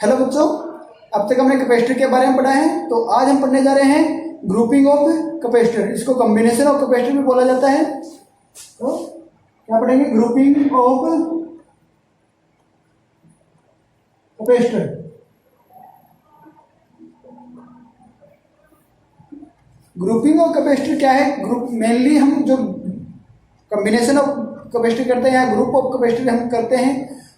Hello बच्चों, अब तक हमने कैपेसिटर के बारे में पढ़ा है। तो आज हम पढ़ने जा रहे हैं ग्रुपिंग ऑफ कैपेसिटर। इसको कॉम्बिनेशन ऑफ कैपेसिटर भी बोला जाता है। तो क्या पढ़ेंगे? Grouping of capacitor. Grouping of capacitor क्या है? ग्रुप मेनली हम जो कॉम्बिनेशन ऑफ कैपेसिटर करते हैं या ग्रुप ऑफ कैपेसिटर हम करते हैं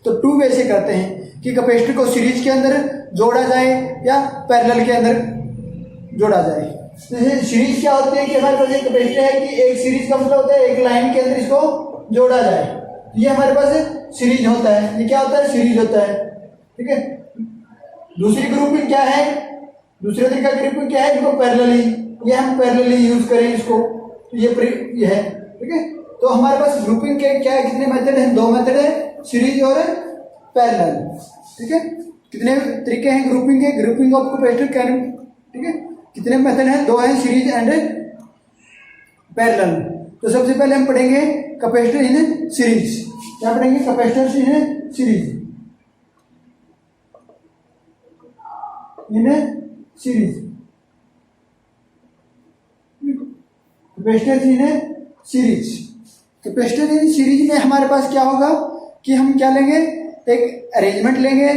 तो टू वे से करते हैं कि कैपेसिटर को सीरीज के अंदर जोड़ा जाए या पैरेलल के अंदर जोड़ा जाए। जैसे सीरीज क्या होती है कि हमारे पास एक कैपेसिटर है कि एक सीरीज का मतलब होता है एक लाइन के अंदर इसको जोड़ा जाए, ये हमारे पास सीरीज होता है। ये क्या होता है? सीरीज होता है। ठीक है। दूसरी ग्रुपिंग क्या है? दूसरे तरीका ग्रुपिंग क्या है? इसको पैरेलली, ये हम पैरेलली यूज करें इसको, तो ये है। ठीक है। तो हमारे पास ग्रुपिंग के क्या है? कितने मेथड हैं? दो मेथड है, सीरीज और पैरेलल। ठीक है। कितने तरीके हैं ग्रुपिंग के? ग्रुपिंग ऑफ कैपेसिटर कैन, ठीक है, कितने मेथड हैं? दो हैं, सीरीज एंड पैरेलल। तो सबसे पहले हम पढ़ेंगे कैपेसिटर इन सीरीज। क्या पढ़ेंगे? Capacitor in series. In series, capacitor in series. Capacitor in series में हमारे पास क्या होगा कि हम क्या लेंगे? एक अरेंजमेंट लेंगे।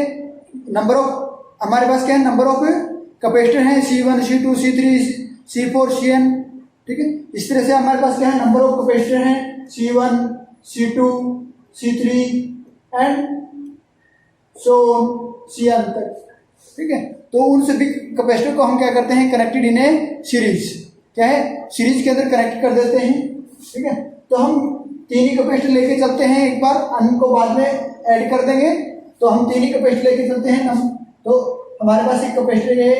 नंबर ऑफ, हमारे पास क्या है? नंबर ऑफ कैपेसिटर हैं C1, C2, C3, C4, Cn। ठीक है। इस तरह से हमारे पास क्या है? नंबर ऑफ कैपेसिटर हैं C1, C2, C3 and so Cn तक। ठीक है। तो उन सभी कैपेसिटर को हम क्या करते हैं? Connected in A series. क्या है? सीरीज के अंदर कनेक्ट कर देते हैं। ठीक है। तो हम तीन ही कैपेसिटर लेके चलते हैं, एक बार अन्य को बाद में ऐड कर देंगे। तो हम तीन ही कैपेसिटर लेके चलते हैं हम। तो हमारे पास एक कैपेसिटर है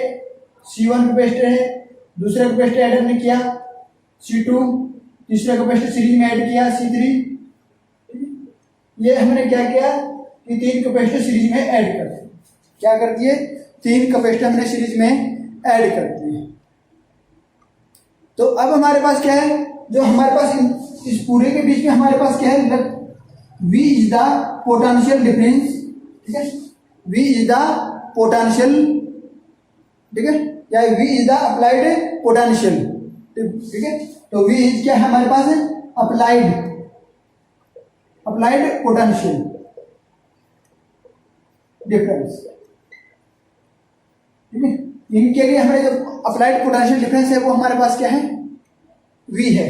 C1 कैपेसिटर है, दूसरा कैपेसिटर ऐड हमने किया C2, तीसरा कैपेसिटर सीरीज में ऐड किया C3। ये हमने क्या किया कि तीन कैपेसिटर सीरीज में ऐड कर दिए। क्या कर दिए? तीन कैपेसिटर हमने सीरीज में ऐड कर दिए। तो अब हमारे पास क्या है? जो हमारे पास इस पूरे के बीच में हमारे पास क्या है? V is the potential difference. ठीक है। V इज द पोटेंशियल, ठीक है, या V is the applied potential. ठीक है। तो V इज क्या है हमारे पास? Applied potential difference. ठीक है। इनके लिए हमारे जो अप्लाइड पोटेंशियल डिफरेंस है वो हमारे पास क्या है? V है।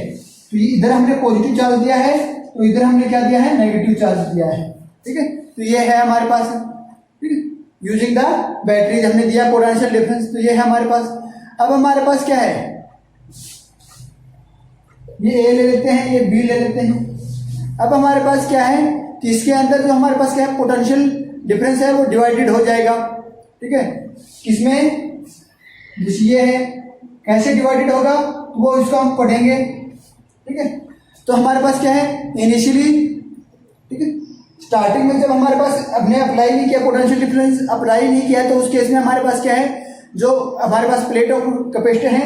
तो इधर हमने पॉजिटिव चार्ज दिया है, तो इधर हमने क्या दिया है? नेगेटिव चार्ज दिया है। ठीक है। तो ये है हमारे पास। ठीक है। यूजिंग द बैटरीज हमने दिया पोटेंशियल डिफरेंस, तो ये है हमारे पास। अब हमारे पास क्या है? ये A ले लेते हैं, ये B ले लेते हैं। अब हमारे पास क्या है कि इसके अंदर जो हमारे पास क्या है? पोटेंशियल डिफरेंस है वो डिवाइडेड हो जाएगा। ठीक है। किसमें? ये है। कैसे डिवाइडेड होगा वो इसको हम पढ़ेंगे। ठीक है। तो हमारे पास क्या है? इनिशियली, ठीक है, स्टार्टिंग में जब हमारे पास हमने अप्लाई नहीं किया, पोटेंशियल डिफरेंस अप्लाई नहीं किया, तो उस केस में हमारे पास क्या है? जो हमारे पास प्लेट ऑफ कैपेसिटर है,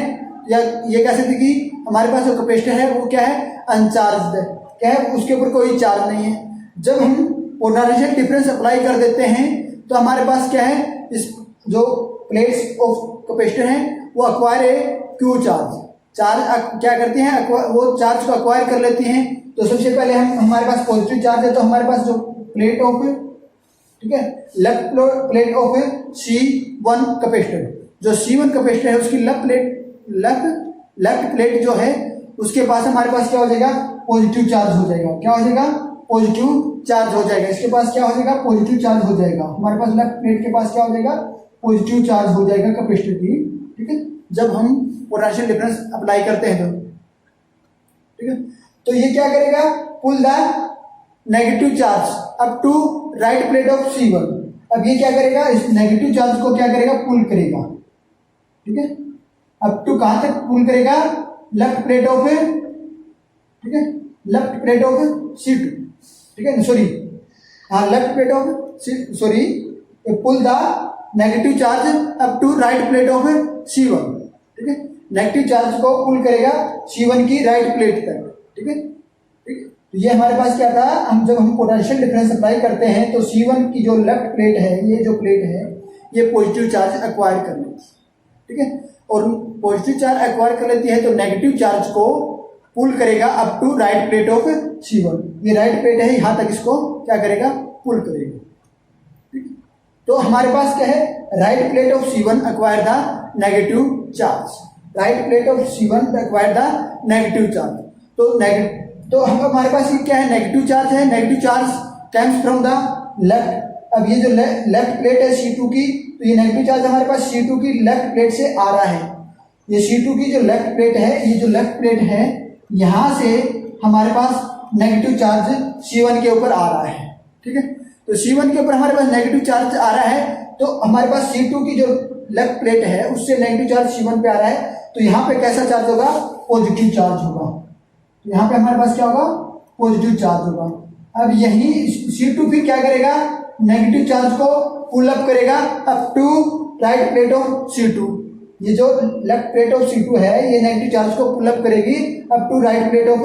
या ये कह सकते कि हमारे पास जो कैपेसिटर है वो क्या है? अनचार्ज है। क्या है? उसके ऊपर कोई चार्ज नहीं है। जब हम पोटेंशियल डिफरेंस अप्लाई कर देते हैं तो हमारे पास क्या है? इस जो प्लेट्स ऑफ कैपेसिटर हैं वो अक्वायर ए क्यू चार्ज क्या करती हैं? वो चार्ज को अक्वायर कर लेती हैं। तो सबसे पहले हमारे पास पॉजिटिव चार्ज है, तो हमारे पास जो प्लेट ऑफ, ठीक है, left plate of C1 capacitor, जो C1 कैपेसिटर है उसकी लेफ्ट प्लेट जो है उसके पास हमारे पास क्या हो जाएगा? पॉजिटिव चार्ज हो जाएगा। क्या हो जाएगा? पॉजिटिव चार्ज हो जाएगा। इसके पास क्या हो जाएगा? पॉजिटिव चार्ज हो जाएगा। हमारे पास लेफ्ट प्लेट के पास क्या हो जाएगा? पॉजिटिव चार्ज हो जाएगा कैपेसिटर की। ठीक है। जब हम पोटेंशियल डिफरेंस अप्लाई करते हैं तो, ठीक है, तो ये क्या करेगा? Pull the negative charge up to right plate of C1। अब ये क्या करेगा? इस नेगेटिव चार्ज को क्या करेगा? पुल करेगा। ठीक है। अप टू कहां तक पुल करेगा? लेफ्ट प्लेट ऑफ, ठीक है, लेफ्ट प्लेट ऑफ C2। ठीक है, सॉरी, हाँ, left plate of sorry pull the negative charge up to right plate of C1। ठीक है। नेगेटिव चार्ज को पुल करेगा C1 की राइट प्लेट तक। ठीक है। ठीक है। तो ये हमारे पास क्या था? जब हम पोटेंशियल डिफरेंस अप्लाई करते हैं तो C1 की जो लेफ्ट प्लेट है, ये जो प्लेट है, ये पॉजिटिव चार्ज एक्वायर कर लेती है, ठीक है। और पॉजिटिव चार्ज एक्वायर कर लेती है तो नेगेटिव चार्ज को पुल करेगा up to right plate of C1। ये राइट प्लेट है, यहां तक इसको क्या करेगा, पुल करेगा, ठीक है। तो हमारे पास क्या है, right plate of C1 acquire the negative charge, right plate of C1 acquire the negative charge. तो हम हमारे पास ये क्या है, नेगेटिव चार्ज है, negative charge comes from the left. अब ये जो लेफ्ट प्लेट है C2 की, तो ये नेगेटिव चार्ज हमारे पास C2 की लेफ्ट प्लेट से आ रहा है। ये C2 की जो लेफ्ट प्लेट है, ये जो लेफ्ट प्लेट है, यहां से हमारे पास नेगेटिव चार्ज C1 के ऊपर आ रहा है, ठीक है। तो C1 के ऊपर हमारे पास नेगेटिव चार्ज आ रहा है, तो हमारे पास C2 की जो लेफ्ट प्लेट है उससे नेगेटिव चार्ज C1 पे आ रहा है, तो यहाँ पे कैसा चार्ज होगा, पॉजिटिव चार्ज होगा। तो यहाँ पे हमारे पास क्या होगा, पॉजिटिव चार्ज होगा। अब यही C2 फिर क्या करेगा, नेगेटिव चार्ज को पुल अप करेगा up to right plate of C2। ये जो लेफ्ट प्लेट ऑफ C2 है, ये नेगेटिव चार्ज को पुल अप करेगी up to right plate of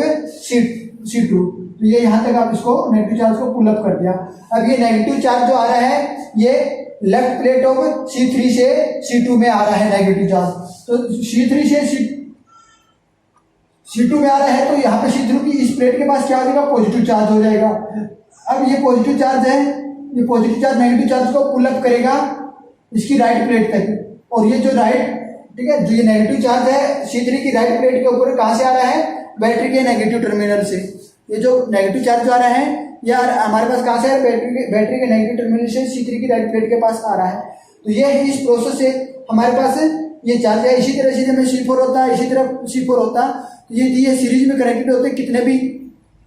C2। तो ये यहाँ तक आप इसको नेगेटिव चार्ज को पुल अप कर दिया। अब ये नेगेटिव चार्ज जो आ रहा है, ये लेफ्ट प्लेट ऑफ C3 से C2 में आ रहा है नेगेटिव चार्ज। तो C3 से C2 में आ रहा है, तो यहाँ पे C3 की इस प्लेट के पास क्या हो जाएगा, पॉजिटिव चार्ज हो जाएगा। अब ये पॉजिटिव चार्ज है, ये पॉजिटिव चार्ज नेगेटिव चार्ज को पुल अप करेगा इसकी राइट प्लेट तक। और ये जो राइट, ठीक है, जो ये नेगेटिव चार्ज है C3 की राइट प्लेट के ऊपर कहाँ से आ रहा है, बैटरी के नेगेटिव टर्मिनल से। ये जो नेगेटिव चार्ज आ रहा है, या हमारे पास कहाँ से है, बैटरी के नेगेटिव टर्मिनल से C3 की राइट प्लेट के पास आ रहा है। तो ये इस प्रोसेस से हमारे पास ये चार्ज है। इसी तरह से में C4 होता है, इसी तरह C4 होता, तो ये सीरीज में कनेक्टेड होते, कितने भी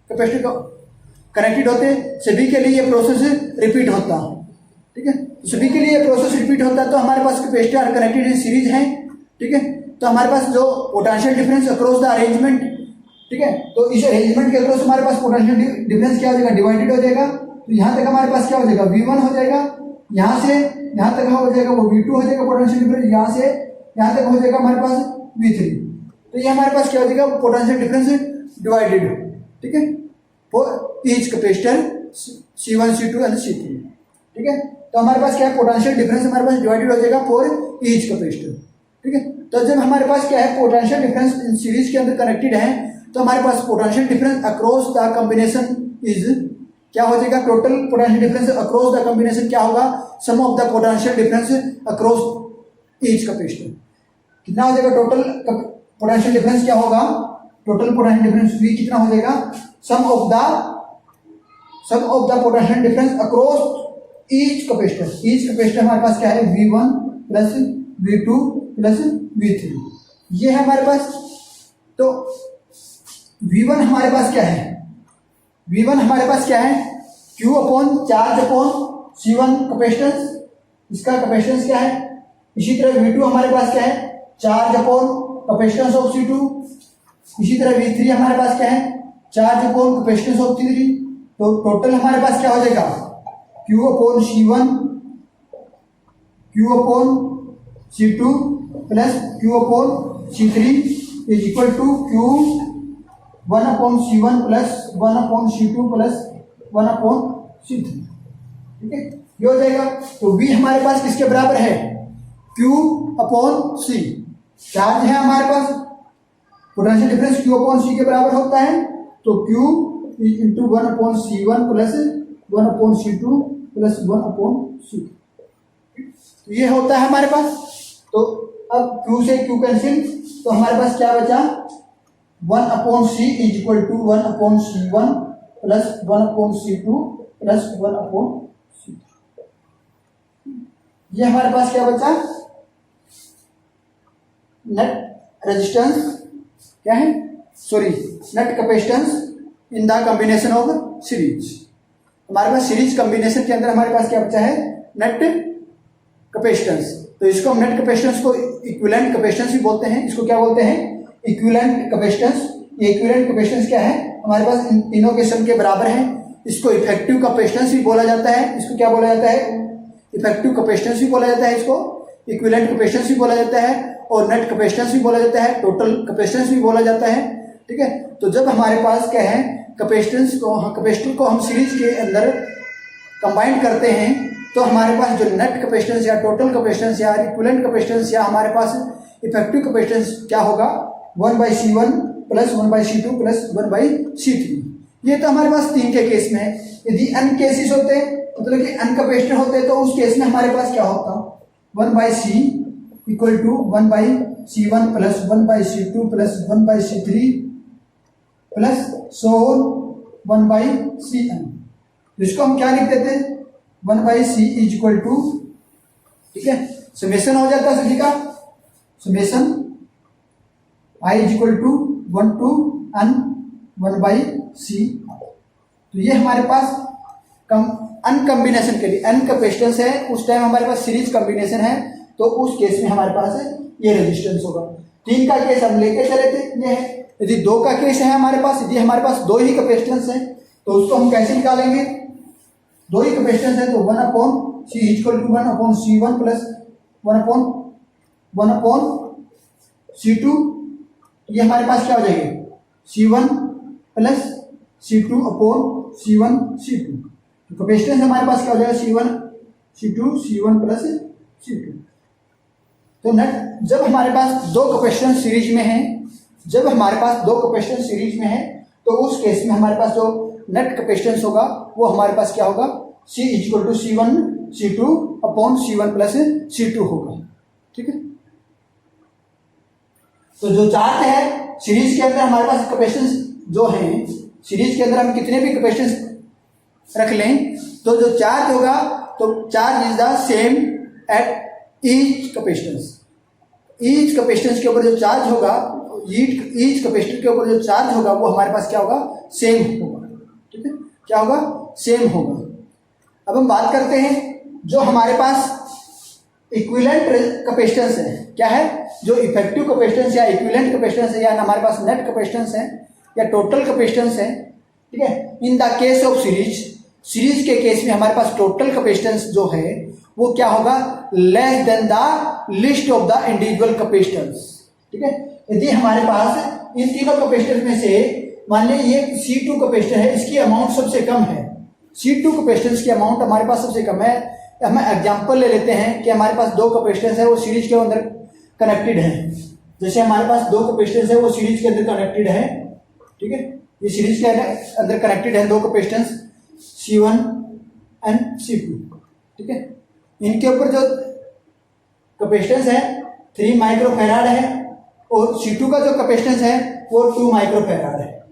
कैपेसिटर कनेक्टेड होते, सभी के लिए ये प्रोसेस रिपीट होता, ठीक है। सभी के लिए ये प्रोसेस रिपीट होता, तो हमारे पास कैपेसिटर कनेक्टेड इन सीरीज है, ठीक है। तो हमारे पास जो potential difference across the arrangement, ठीक है, तो इस अरेंजमेंट के अक्रॉस हमारे पास पोटेंशियल डिफरेंस क्या हो जाएगा, डिवाइडेड हो जाएगा। तो यहाँ तक हमारे पास क्या हो जाएगा, V1 हो जाएगा, यहाँ से यहाँ तक हो जाएगा वो V2 हो जाएगा पोटेंशियल डिफरेंस, यहाँ से यहाँ तक हो जाएगा हमारे पास V3। तो ये हमारे पास क्या हो जाएगा, पोटेंशियल डिफरेंस डिवाइडेड, ठीक है, for each capacitor C1 C2 and C3, ठीक है। तो हमारे पास क्या है, पोटेंशियल डिफरेंस हमारे पास डिवाइडेड हो जाएगा फॉर ईच कैपेसिटर, ठीक है। तो जब हमारे पास क्या है, पोटेंशियल डिफरेंस इन सीरीज के अंदर कनेक्टेड है, तो हमारे पास potential difference across the combination is क्या हो जाएगा, total potential difference across the combination क्या होगा, sum of the potential difference across each capacitor. कितना हो जाएगा टोटल पोटेंशियल डिफरेंस, क्या होगा, टोटल पोटेंशियल डिफरेंस V कितना हो जाएगा, sum of the potential difference across each capacitor. Each capacitor हमारे पास क्या है, V1 plus V2 plus V3, ये है हमारे पास। तो V1 हमारे पास क्या है, V1 हमारे पास क्या है, Q upon charge upon C1 capacitance, इसका कैपेसिटेंस क्या है। इसी तरह V2 हमारे पास क्या है, charge upon capacitance of C2। इसी तरह V3 हमारे पास क्या है, charge upon capacitance of C3। तो टोटल हमारे पास क्या हो जाएगा, Q upon C1 Q upon C2 plus Q upon C3 is equal to Q1 upon C1 plus 1 upon C2 plus 1 upon C3, ठीक है, ये हो जाएगा। तो V हमारे पास किसके बराबर है, Q अपॉन C। चार्ज है हमारे पास, potential difference Q upon C के बराबर होता है, तो Q into 1 upon C1 plus 1 upon C2 plus 1 upon C3, तो ये होता है हमारे पास। तो अब Q से Q कैंसिल, तो हमारे पास क्या बचा, 1 upon C is equal to 1 upon C1 plus 1 upon C2 plus 1 upon C3। ये हमारे पास क्या बचा, नेट रेजिस्टेंस क्या है, sorry net capacitance in the combination of series. हमारे पास सीरीज कॉम्बिनेशन के अंदर हमारे पास क्या बचा है, नेट कैपेसिटेंस। तो इसको हम नेट कैपेसिटेंस को इक्विवेलेंट कैपेसिटेंस भी बोलते हैं। इसको क्या बोलते हैं, इक्विवेलेंट कैपेसिटेंस। ये इक्विवेलेंट कैपेसिटेंस क्या है, हमारे पास इन तीनों के सम के बराबर है। इसको इफेक्टिव कैपेसिटेंस भी बोला जाता है। इसको क्या बोला जाता है, इफेक्टिव कैपेसिटेंस भी बोला जाता है, इसको इक्विवेलेंट कैपेसिटेंस भी बोला जाता है, और नेट कैपेसिटेंस भी बोला जाता है, टोटल कैपेसिटेंस भी बोला जाता है, ठीक है। तो जब हमारे पास क्या है, कैपेसिटेंस को कैपेसिटर को हम सीरीज के अंदर कंबाइन करते हैं, तो हमारे पास जो नेट कैपेसिटेंस या टोटल कैपेसिटेंस या इक्विवेलेंट कैपेसिटेंस या हमारे पास इफेक्टिव कैपेसिटेंस क्या होगा, 1/C1 plus 1/C2 plus 1/C3। ये तो हमारे पास 3 के केस में है। यदि n केसेस होते मतलब कि n कैपेसिटर होते तो उस केस में हमारे पास क्या होता, 1/C equal to 1/C1 plus 1/C2 plus 1/C3 plus so 1/Cn। तो इसको हम क्या लिख देते हैं, 1/C इज इक्वल टू, ठीक है, समेशन हो जाता है सभी का, summation I is equal to 1 to n 1/C। तो ये हमारे पास n कॉम्बिनेशन के लिए n कैपेसिटेंस है, उस टाइम हमारे पास सीरीज कॉम्बिनेशन है, तो उस केस में हमारे पास ये रेजिस्टेंस होगा। 3 का केस हम लेके चले थे, ये है। यदि 2 का केस है हमारे पास, यदि हमारे पास 2 ही कैपेसिटेंस है तो उसको हम कैसे निकालेंगे, 2 ही कैपेसिटेंस है तो 1/C equal to 1/C1 plus 1/C2। ये हमारे पास क्या हो जाएगा, C1 प्लस C2/C1 C2। तो कैपेसिटेंस हमारे पास क्या हो जाएगा, C1 प्लस C2। तो नेट जब हमारे पास 2 कैपेसिटेंस सीरीज में है, जब हमारे पास 2 कैपेसिटेंस सीरीज में है तो उस केस में हमारे पास जो नेट कैपेसिटेंस होगा वो हमारे पास क्या होगा, C equal to C1 C2/C1 plus C2 होगा, ठीक है। तो जो चार्ज है सीरीज के अंदर हमारे पास कैपेसिटेंस जो है, सीरीज के अंदर हम कितने भी कैपेसिटेंस रख लें तो जो चार्ज होगा तो charge is the same at each capacitance. Each capacitance के ऊपर जो चार्ज होगा, ईच कैपेसिटर के ऊपर जो चार्ज होगा वो हमारे पास क्या होगा, सेम होगा, ठीक है, क्या होगा, सेम होगा। अब हम बात करते हैं जो हमारे पास इक्विवेलेंट कैपेसिटेंस है, क्या है, जो इफेक्टिव कैपेसिटेंस या इक्विवेलेंट कैपेसिटेंस है या हमारे पास नेट कैपेसिटेंस है या टोटल कैपेसिटेंस है, ठीक है। In the case of series के केस में हमारे पास टोटल कैपेसिटेंस जो है वो क्या होगा, less than the list of the individual capacitance, ठीक है। यदि हमारे पास इन तीनों कैपेसिटर में से मान लीजिए ये C2 कैपेसिटर है, इसकी अमाउंट सबसे कम है, C2 कैपेसिटेंस की अमाउंट हमारे पास सबसे कम है। हम एग्जांपल ले लेते हैं कि हमारे पास 2 कैपेसिटेंस है वो सीरीज के अंदर कनेक्टेड है। जैसे हमारे पास 2 कैपेसिटेंस है वो सीरीज के अंदर कनेक्टेड है, ठीक है, ये सीरीज के अंदर कनेक्टेड है 2 कैपेसिटेंस C1 एंड C2, ठीक है। इनके ऊपर जो कैपेसिटेंस है 3 माइक्रोफैराड है और C2 का जो कैपेसिटेंस है वो 2 माइक्रोफैराड है,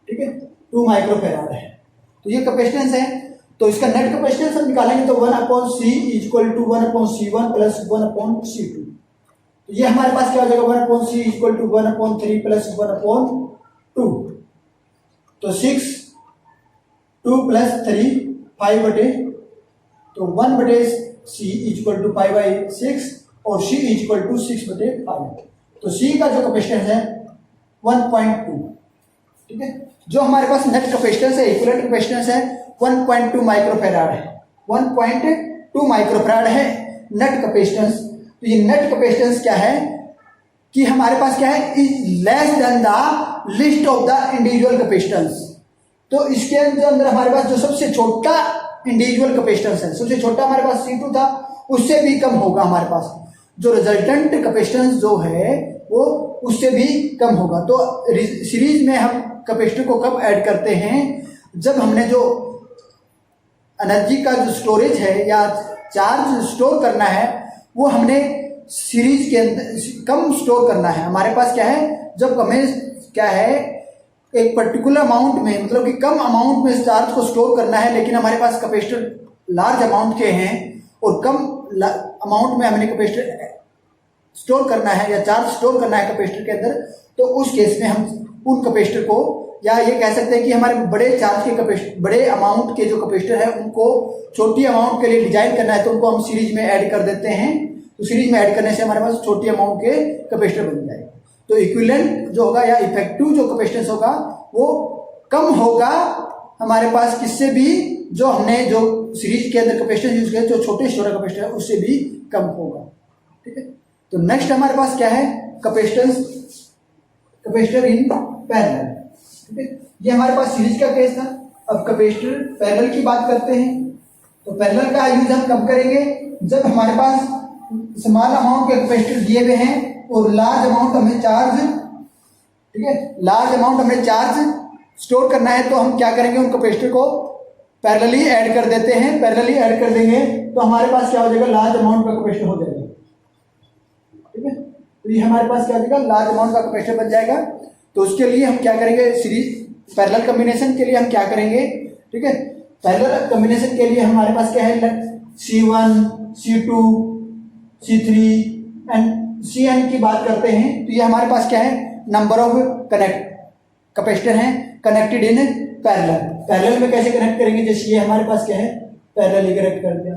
ठीक है, 2 माइक्रोफैराड है। तो ये कैपेसिटेंस है, तो इसका नेट कैपेसिटेंस हम निकालेंगे तो 1/C equal to 1/C1 plus 1/C2। तो ये हमारे पास क्या हो जाएगा, 1/C इक्वल टू 1/3 प्लस 1/2। तो 6 2 प्लस 3 5/, तो 1/C इक्वल टू 5/6 और C इक्वल टू 6/5। तो C का जो कैपेसिटेंस है 1.2, ठीक है। जो हमारे पास नेट कैपेसिटेंस है, इक्विवेलेंट कैपेसिटेंस है 1.2 माइक्रोफैराड है, 1.2 माइक्रोफैराड है नेट कैपेसिटेंस। तो ये नेट कैपेसिटेंस क्या है कि हमारे पास क्या है, is less than the list of the individual capacitance. तो इसके अंदर हमारे पास जो सबसे छोटा इंडिविजुअल कैपेसिटेंस है, सबसे छोटा हमारे पास C2 था, उससे भी कम होगा हमारे पास। जो रिजल्टेंट कैपेसिटेंस जो है वो उससे भी कम होगा। तो सीरीज में हम कैपेसिटर को कब ऐड करते हैं, जब हमने जो एनर्जी का जो स्टोरेज है या चार्ज स्टोर करना है वो हमने सीरीज के अंदर कम स्टोर करना है। हमारे पास क्या है, जब हमें क्या है एक पर्टिकुलर अमाउंट में, मतलब कि कम अमाउंट में चार्ज को स्टोर करना है, लेकिन हमारे पास कैपेसिटर लार्ज अमाउंट के हैं और कम अमाउंट में हमने कैपेसिटर स्टोर करना है या चार्ज स्टोर करना है कैपेसिटर के अंदर, तो उस केस में हम उन कैपेसिटर को, या ये कह सकते हैं कि हमारे बड़े चार्ज के कैपेसिटर, बड़े अमाउंट के जो कैपेसिटर है उनको छोटी अमाउंट के लिए डिजाइन करना है तो उनको हम सीरीज में ऐड कर देते हैं। तो सीरीज में ऐड करने से हमारे पास छोटी अमाउंट के कैपेसिटर बन जाएगा। तो इक्विवेलेंट जो होगा या इफेक्टिव जो कैपेसिटेंस होगा वो कम होगा हमारे पास किससे भी, जो हमने जो सीरीज के अंदर कैपेसिटेंस यूज किया जो छोटे छोटा कैपेसिटर है उससे भी कम होगा, ठीक है। तो नेक्स्ट हमारे पास क्या है, कैपेसिटर इन पैरेलल, ठीक है। ये हमारे पास सीरीज का केस था। अब कैपेसिटर पैरेलल की बात करते हैं। तो पैरेलल का यूज हम कब करेंगे, जब हमारे पास स्मॉल अमाउंट के कैपेसिटर दिए हुए हैं और लार्ज अमाउंट हमें चार्ज, ठीक है, लार्ज अमाउंट हमें चार्ज स्टोर करना है, तो हम क्या करेंगे, उन कैपेसिटर को पैरेलली ऐड कर देते हैं। पैरेलली ऐड कर देंगे तो हमारे पास क्या हो जाएगा, लार्ज अमाउंट का कैपेसिटर हो जाएगा। ठीक है, तो ये हमारे पास क्या हो जाएगा, लार्ज अमाउंट का कैपेसिटर बन जाएगा। तो उसके लिए हम क्या करेंगे, सीरीज पैरेलल कॉम्बिनेशन के लिए हम क्या करेंगे, ठीक है, पैरेलल कॉम्बिनेशन के लिए हमारे पास क्या है, C1, C2, C3 and Cn की बात करते हैं तो ये हमारे पास क्या है, नंबर ऑफ कैपेसिटर हैं कनेक्टेड इन पैरेलल। पैरेलल में कैसे कनेक्ट करेंगे, जैसे ये हमारे पास क्या है, पैरेलली कनेक्ट कर दिया,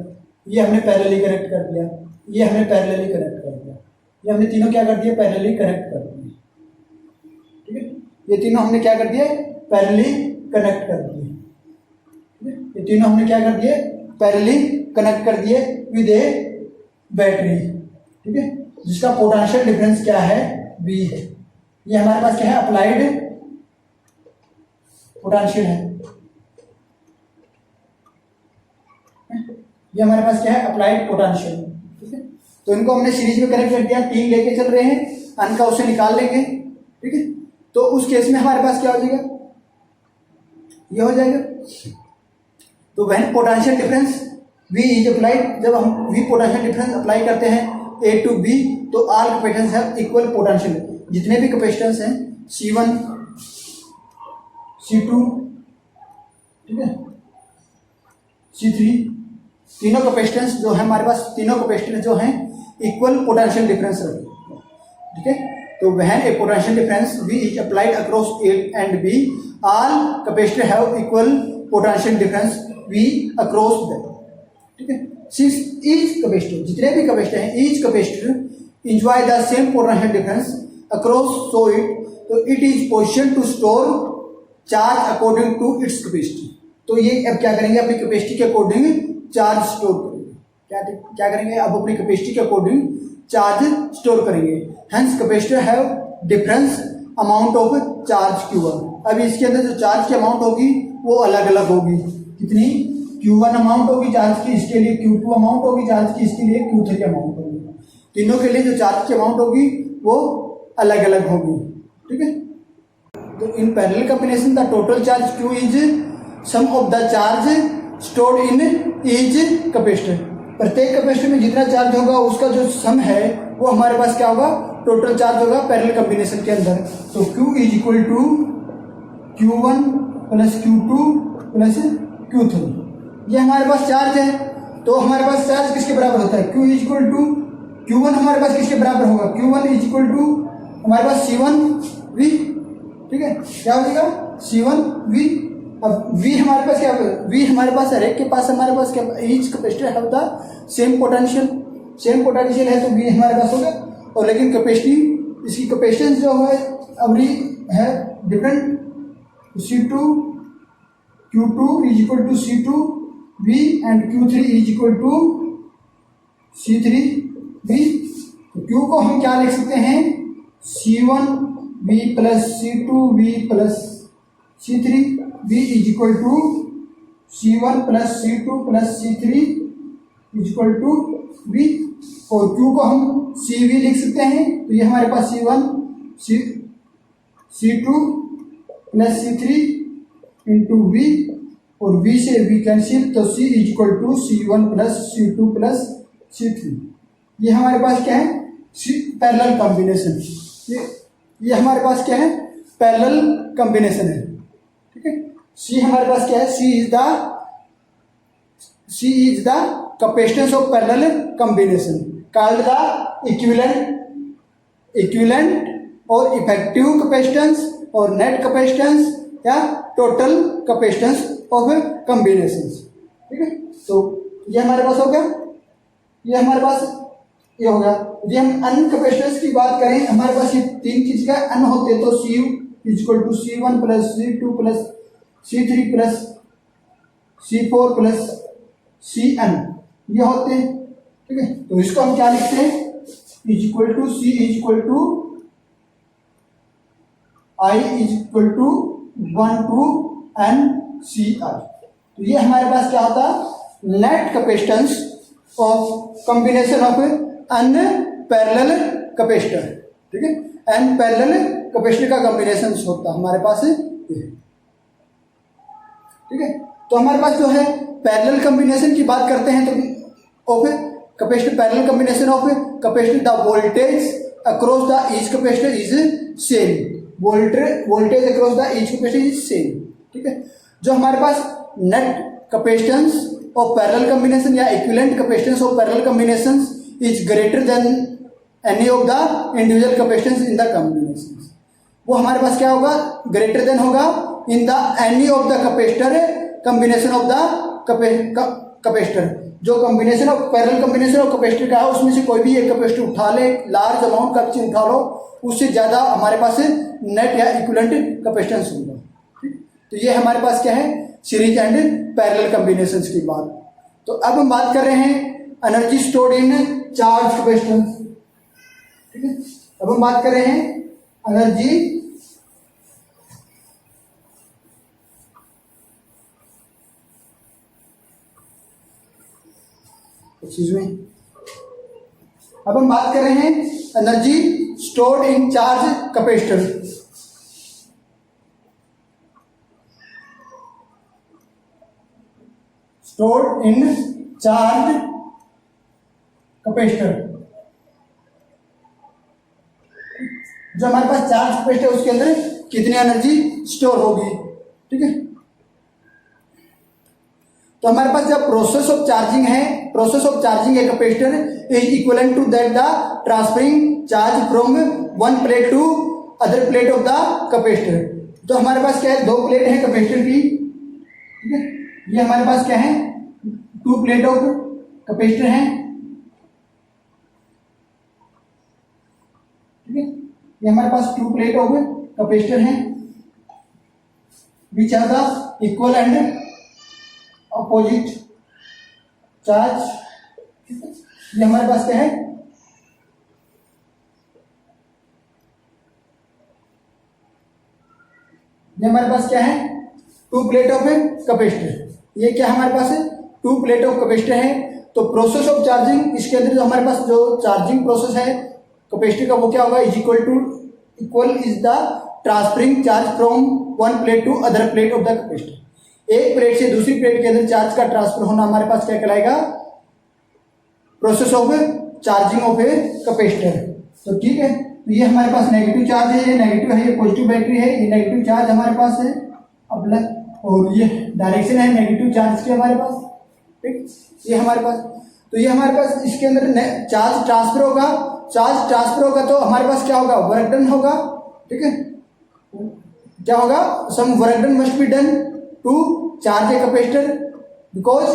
ये हमने पैरेलली कनेक्ट कर दिया, ये हमने पैरेलली कनेक्ट कर दिया, ये हमने तीनों क्या कर दिए, पैरेलली कनेक्ट कर दिए। ठीक है, ये तीनों हमने क्या कर दिए, पैरेलली कनेक्ट कर दिए। ये तीनों हमने क्या कर दिए, पैरेलली कनेक्ट कर दिए विद ए बैटरी। ठीक है, जिसका पोटेंशियल डिफरेंस क्या है, V है। ये हमारे पास क्या है, अप्लाइड पोटेंशियल है। ये हमारे पास क्या है, अप्लाइड पोटेंशियल। ठीक है, तो इनको हमने सीरीज में कनेक्ट कर दिया, 3 लेके चल रहे हैं, अन का उससे निकाल लेंगे। ठीक है, तो उस केस में हमारे पास क्या हो जाएगा, ये हो जाएगा। तो when potential difference V is applied, जब हम V पोटेंशियल डिफरेंस अप्लाई करते हैं A to B, तो all capacitance have equal potential. जितने भी कैपेसिटेंस हैं C1, C2, ठीक है, C3, तीनों कैपेसिटेंस जो है हमारे पास, तीनों कैपेसिटेंस जो हैं इक्वल पोटेंशियल डिफरेंस रखें। ठीक है, तो when a potential difference V is applied across A and B, all capacitor have equal potential difference V across that. ठीक है, सिंस ईच कैपेसिटर, जितने भी कैपेसिटर हैं, each capacitor enjoy the same potential difference across, so it is position to store charge according to its capacity. तो ये अब क्या करेंगे, अपनी कैपेसिटी के अकॉर्डिंग चार्ज स्टोर करेंगे। क्या करेंगे, अब अपनी कैपेसिटी के अकॉर्डिंग चार्ज स्टोर करेंगे। Hence capacitor have difference amount of charge Q1। अब इसके अंदर जो चार्ज की अमाउंट होगी वो अलग अलग होगी। कितनी, Q1 अमाउंट होगी चार्ज की, इसके लिए Q2 अमाउंट होगी चार्ज की, इसके लिए Q3 अमाउंट होगी। तीनों के लिए जो चार्ज की अमाउंट होगी वो अलग अलग होगी। ठीक है, तो in parallel combination the total charge Q is sum of the charge stored in each capacitor. प्रत्येक कैपेसिटर में जितना चार्ज होगा उसका जो सम है वो हमारे पास क्या होगा, टोटल चार्ज होगा पैरेलल कॉम्बिनेशन के अंदर। तो Q is equal to Q1 plus Q2 plus Q3। ये हमारे पास चार्ज है, तो हमारे पास चार्ज किसके बराबर होता है, Q is equal to Q1 हमारे पास किसके बराबर होगा, Q1 इज इक्वल टू हमारे पास C1V। ठीक है, क्या हो जाएगा, C1V। अब V हमारे पास क्या है, V हमारे पास हर एक के पास हमारे पास क्या, each capacitor have the same potential, same potential है तो V हमारे पास होगा। और लेकिन कैपेसिटी, इसकी कैपेसिटेंस जो है अवरी है different, C2 Q2 is equal to C2V and Q3 is equal to C3V। तो Q को हम क्या लिख सकते हैं, C1V plus C2V plus C3V is equal to C1 plus C2 plus C3 is equal to V। और Q को हम CV लिख सकते हैं, तो ये हमारे पास C1 C2 plus C3 into V, और V से V कैंसिल, तो C is equal to C1 plus C2 plus C3। ये हमारे पास क्या है, पैरेलल कॉम्बिनेशन। ये हमारे पास क्या है, पैरेलल कॉम्बिनेशन है। ठीक है, C हमारे पास क्या है, C is the capacitance of parallel combination called the equivalent और इफेक्टिव कैपेसिटेंस और नेट कैपेसिटेंस या टोटल कैपेसिटेंस ऑफ कॉम्बिनेशन। ठीक है, तो ये हमारे पास हो गया, ये हमारे पास ये हो गया। यदि हम अन कैपेसिटेंस की बात करें, हमारे पास ये 3 चीज का अन होते, तो C is equal to C1 plus C2 plus C3 plus C4 plus Cn, ये होते हैं। ठीक है, तो इसको हम क्या लिखते हैं, is equal to C is equal to I is equal to 1 to n Ci। तो ये हमारे पास क्या होता है, net capacitance of combination of unparalleled capacitor, ठीक है, अनपैरेलल कैपेसिटर का कॉम्बिनेशन होता है हमारे पास ये, ठीक है। तो हमारे पास जो है पैरेलल कॉम्बिनेशन की बात करते हैं तो of capacitor, parallel combination of capacitor, the voltage across the each capacitor is same, voltage across the each capacitor is same, ठीक है। जो हमारे पास net capacitance of parallel combination या equivalent capacitance of parallel combination is greater than any of the individual capacitance in the combination, वो हमारे पास क्या होगा, ग्रेटर देन होगा in the any of the capacitor combination of the capacitor, जो combination of parallel combination of capacitor का है उसमें से कोई भी एक कैपेसिटर उठा ले, लार्ज अमाउंट का चीज उठा लो, उससे ज़्यादा हमारे पास नेट या इक्विवेलेंट कैपेसिटेंस होगा, ठीक। तो ये हमारे पास क्या है, सीरीज एंड पैरेलल कॉम्बिनेशंस की बात। तो अब हम बात कर रहे हैं energy stored in charge capacitance, ठीक है। अब हम बात कर रहे हैं एनर्जी में, अब हम बात कर रहे हैं energy stored in charge capacitor, stored in charge capacitor, जो हमारे पास चार्ज कैपेसिटर उसके अंदर कितनी एनर्जी स्टोर होगी, ठीक है। तो हमारे पास जब प्रोसेस ऑफ चार्जिंग है, process of charging a capacitor is equivalent to that the transferring charge from one plate to other plate of the capacitor. तो हमारे पास क्या है, दो प्लेट है कैपेसिटर की, ठीक है, ये हमारे पास क्या है, टू प्लेट ऑफ कैपेसिटर है, ठीक है, ये हमारे पास टू प्लेट ऑफ कैपेसिटर है which are the equal and opposite charge, ये हमारे पास क्या है, ये हमारे पास क्या है, टू प्लेट ऑफ कैपेसिटर, ये क्या हमारे पास है, टू प्लेट ऑफ कैपेसिटर है। तो प्रोसेस ऑफ चार्जिंग, इसके अंदर जो हमारे पास जो चार्जिंग प्रोसेस है कैपेसिटर का वो क्या होगा, equal is the transferring charge from one plate to other plate of the capacitor, एक प्लेट से दूसरी प्लेट के अंदर चार्ज का ट्रांसफर होना हमारे पास क्या कहलाएगा, process of charging of a capacitor. तो ठीक है, तो ये हमारे पास नेगेटिव चार्ज है, ये नेगेटिव है, ये पॉजिटिव बैटरी है, ये नेगेटिव चार्ज हमारे पास है अपना, और ये डायरेक्शन है नेगेटिव चार्ज की हमारे पास, ठीक, ये हमारे पास। तो ये हमारे पास इसके अंदर चार्ज ट्रांसफर होगा, चार्ज ट्रांसफर होगा तो हमारे पास क्या होगा, वर्क डन होगा, ठीक है, क्या होगा, some work done must be done to charge a capacitor because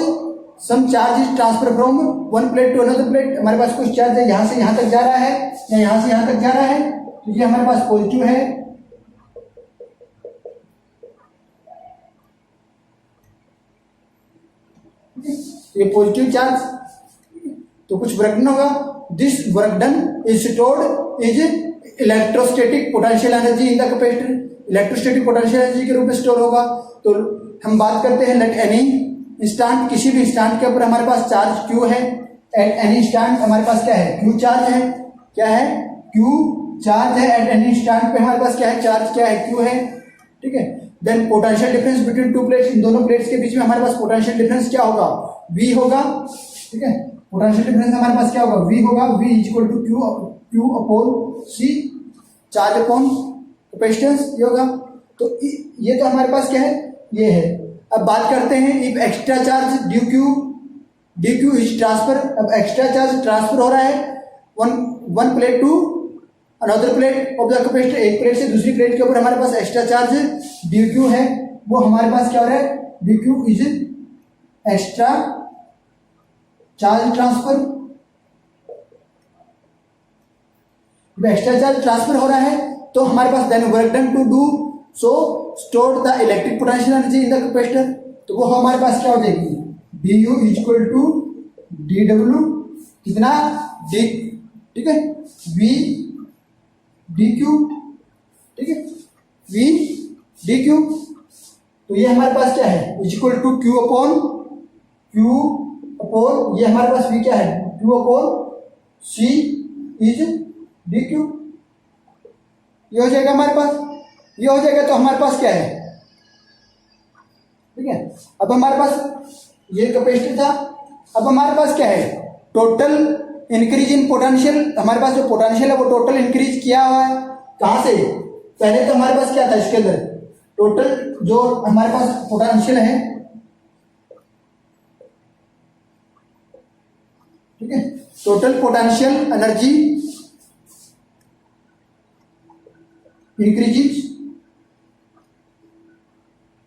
some charge is transfer from one plate to another plate. हमारे पास कुछ चार्ज है यहां से यहां तक जा रहा है या यहां से यहां तक जा रहा है, तो ये हमारे पास पॉजिटिव है, ये पॉजिटिव चार्ज, तो कुछ वर्क डन होगा, this work done is stored is electrostatic potential energy in the capacitor, electrostatic potential energy के रूप में स्टोर होगा। तो हम बात करते हैं लेट एनी इंस्टांट, किसी भी इंस्टांट के ऊपर हमारे पास चार्ज क्यू है, एट एनी इंस्टांट हमारे पास क्या है, क्यू चार्ज है, क्या है, क्यू चार्ज है, एट एनी इंस्टांट पे हमारे पास क्या है, चार्ज क्या है, क्यू है, ठीक है। Then potential difference between two plates, इन दोनों प्लेट्स के बीच में हमारे पास पोटेंशियल डिफरेंस क्या होगा, वी होगा, ठीक है, पोटेंशियल डिफरेंस हमारे पास क्या होगा, वी होगा, V is equal to Q upon C, charge upon capacitance ये होगा। तो ये तो हमारे पास क्या है, ये है। अब बात करते हैं if extra charge D Q is transfer, अब एक्स्ट्रा चार्ज ट्रांसफर हो रहा है one plate to another plate of the capacitor, एक प्लेट से दूसरी प्लेट के ऊपर हमारे पास एक्स्ट्रा चार्ज डी क्यू है, वो हमारे पास क्या हो रहा है, D Q is extra charge transfer, extra charge transfer हो रहा है तो हमारे पास then work done to do so store the electric potential energy in the capacitor, तो वो हमारे पास क्या हो जाएगी, D U is equal to D W कितना डी, ठीक है, वी डी क्यू, ठीक है, वी डी क्यू। तो ये हमारे पास क्या है, is equal to Q upon Q upon, ये हमारे पास V क्या है, Q upon C is dQ। ये हो जाएगा हमारे पास, ये हो जाएगा। तो हमारे पास क्या है, ठीक है। अब हमारे पास ये कैपेसिटर था, अब हमारे पास क्या है, टोटल इंक्रीज इन पोटेंशियल। हमारे पास जो पोटेंशियल है वो टोटल इंक्रीज किया हुआ है, कहाँ से, पहले तो हमारे पास क्या था, इसके अंदर टोटल जो हमारे पास पोटेंशियल है, ठीक है, टोटल पोटेंशियल एनर्जी इंक्रीजेज,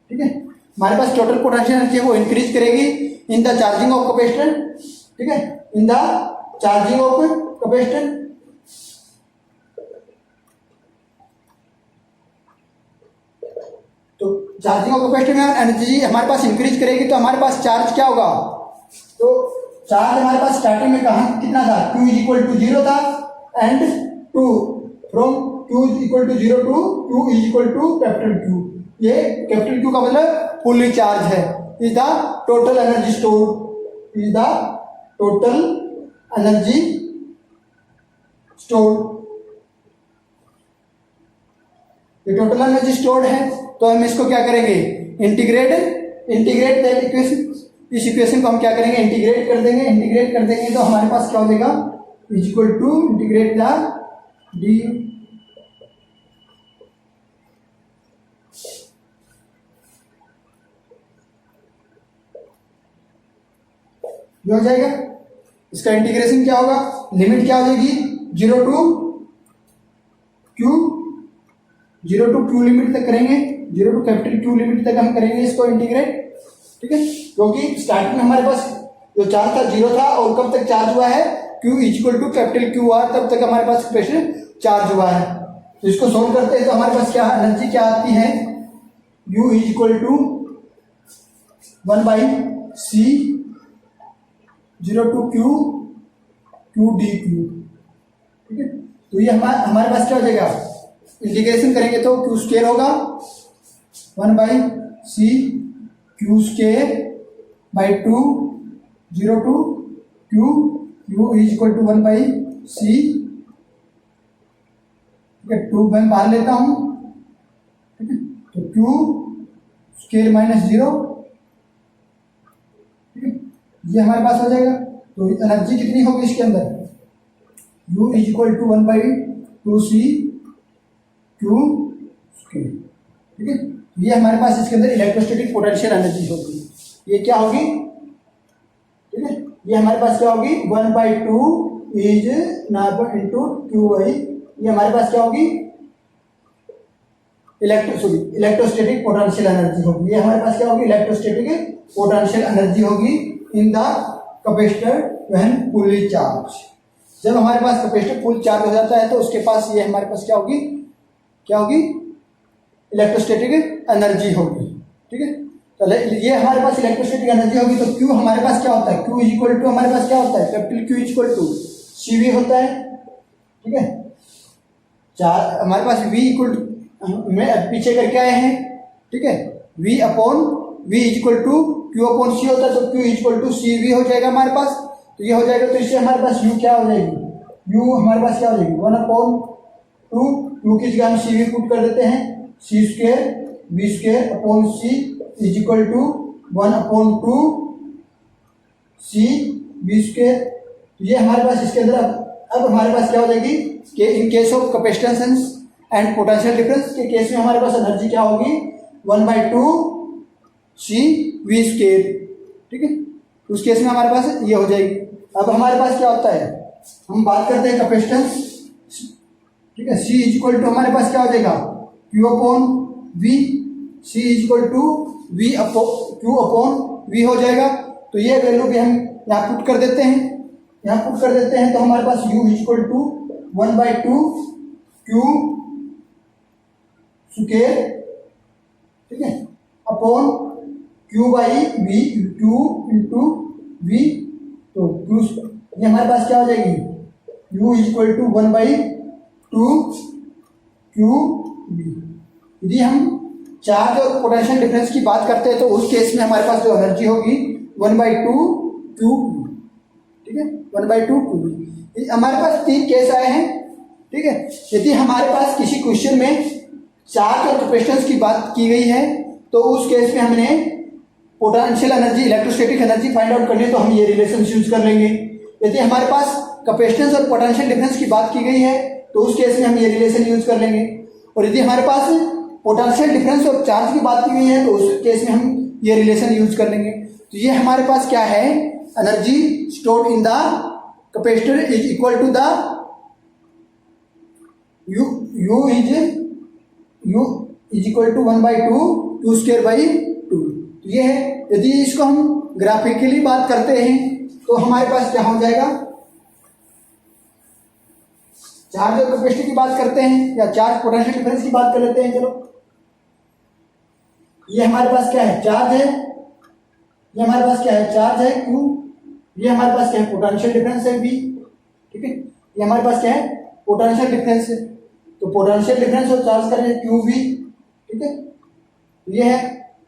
ठीक है। हमारे पास टोटल पोटेंशियल एनर्जी है वो इंक्रीज करेगी in the charging of capacitor, ठीक है, in the charging of capacitor. तो चार्जिंग ऑफ कैपेसिटर में एनर्जी हमारे पास इंक्रीज करेगी, तो हमारे पास चार्ज क्या होगा, तो चार्ज हमारे पास स्टार्टिंग में कहाँ कितना था, Q इज इक्वल टू 0 था, and to from Q is equal to 0 to Q is equal to capital Q। ये कैपिटल Q का मतलब फुल्ली चार्ज है। Is the total energy store, is the total energy store, ये total energy stored है। तो हम इसको क्या करेंगे, इंटीग्रेट दैट इक्वेशन, इस इक्वेशन को हम क्या करेंगे, इंटीग्रेट कर देंगे। इंटीग्रेट कर देंगे तो हमारे पास क्या हो जाएगा, is equal to integrate the D, ये हो जाएगा। इसका इंटीग्रेशन क्या होगा, लिमिट क्या हो जाएगी, 0 टू Q लिमिट तक करेंगे, 0 टू कैपिटल Q लिमिट तक हम करेंगे इसको इंटीग्रेट, ठीक है। क्योंकि स्टार्टिंग में हमारे पास जो चार्ज था 0 था, और कब तक चार्ज हुआ है, Q equal to capital Q हुआ, तब तक हमारे पास कैपेसिटर चार्ज हुआ है। तो इसको सोल्व करते हैं तो हमारे पास क्या एनर्जी क्या आती है, U is equal to 1/C 0 to Q dQ, ठीक है। तो ये हमारे पास क्या हो जाएगा, इंटीग्रेशन करेंगे तो Q स्क्वायर होगा 1/C Q square by 2 0 to Q is equal to 1/C, ठीक है। 2 मैं बाहर लेता हूं, ठीक है। तो Q स्क्वायर माइनस 0, ठीक है, ये हमारे पास हो जाएगा। तो एनर्जी कितनी होगी इसके अंदर, U is equal to 1/2C Q square, ठीक है। ये हमारे पास इसके अंदर इलेक्ट्रोस्टैटिक पोटेंशियल एनर्जी होगी, ये क्या होगी, ठीक है। ये हमारे पास क्या होगी, 1/2 इज इंटू QI, ये हमारे पास क्या होगी, इलेक्ट्रोस्टैटिक पोटेंशियल एनर्जी होगी। ये हमारे पास क्या होगी, इलेक्ट्रोस्टैटिक पोटेंशियल एनर्जी होगी इन the capacitor when fully charge. जब हमारे पास कैपेसिटर फुल चार्ज हो जाता है तो उसके पास ये हमारे पास क्या होगी, इलेक्ट्रोस्टैटिक एनर्जी होगी, ठीक है। तो ये हमारे पास इलेक्ट्रोस्टैटिक एनर्जी होगी। तो Q हमारे पास क्या होता है, Q इज इक्वल टू हमारे पास क्या होता है, capital Q is equal to CV होता है, ठीक है। चार हमारे पास V इक्वल टू में पीछे करके आए हैं, ठीक है, V upon V is equal to Q upon C होता है, तो Q is equal to CV हो जाएगा हमारे पास। तो ये हो जाएगा, तो इससे हमारे पास U क्या हो जाएगी, U हमारे पास क्या हो जाएगी 1/2 की जगह हम CV पुट कर देते हैं, C square B square upon C is equal to 1/2 C B square. ये हमारे पास इसके अंदर अब हमारे पास क्या हो जाएगी कि इन case of capacitance and potential difference के केस में हमारे पास एनर्जी क्या होगी, 1/2 C V स्क्वायर, ठीक है। उस केस में हमारे पास ये हो जाएगी। अब हमारे पास क्या होता है, हम बात करते हैं कैपेसिटेंस, ठीक है। C इज इक्वल टू हमारे पास क्या हो जाएगा, Q upon V, C is equal to V Q upon V हो जाएगा। तो ये वैल्यू भी हम यहाँ पुट कर देते हैं, तो हमारे पास U is equal to 1/2 Q square, ठीक है, upon Q by V, Q into V। तो Q ये हमारे पास क्या हो जाएगी, U is equal to 1/2 Q V। यदि हम चार्ज और पोटेंशियल डिफरेंस की बात करते हैं तो उस केस में हमारे पास जो एनर्जी होगी 1/2 QB, ठीक है, 1/2 QB। हमारे पास 3 केस आए हैं, ठीक है। यदि हमारे पास किसी क्वेश्चन में चार्ज और कैपेसिटेंस की बात की गई है तो उस केस में हमने potential energy, electrostatic energy find out करनी है तो हम ये रिलेशन यूज कर लेंगे। यदि हमारे पास कैपेसिटेंस और पोटेंशियल डिफरेंस की बात की गई है तो उस केस में हम ये रिलेशन यूज कर लेंगे। और यदि हमारे पास पोटेंशियल डिफरेंस और चार्ज की बात की गई है तो उस केस में हम ये रिलेशन यूज कर लेंगे। तो ये हमारे पास क्या है, energy stored in the capacitor is equal to the U is equal to 1/2 Q²/2। तो ये है। यदि इसको हम ग्राफिकली बात करते हैं तो हमारे पास क्या हो जाएगा, चार्ज और कैपेसिटी की बात करते हैं या चार्ज पोटेंशियल डिफरेंस की बात कर लेते हैं। चलो, ये हमारे पास क्या है, चार्ज है, ये हमारे पास क्या है, चार्ज है Q, ये हमारे पास क्या है, पोटेंशियल डिफरेंस है V, ठीक है। ये हमारे पास क्या है, पोटेंशियल डिफरेंस है। तो पोटेंशियल डिफरेंस और चार्ज करें QV, ठीक है, ये है।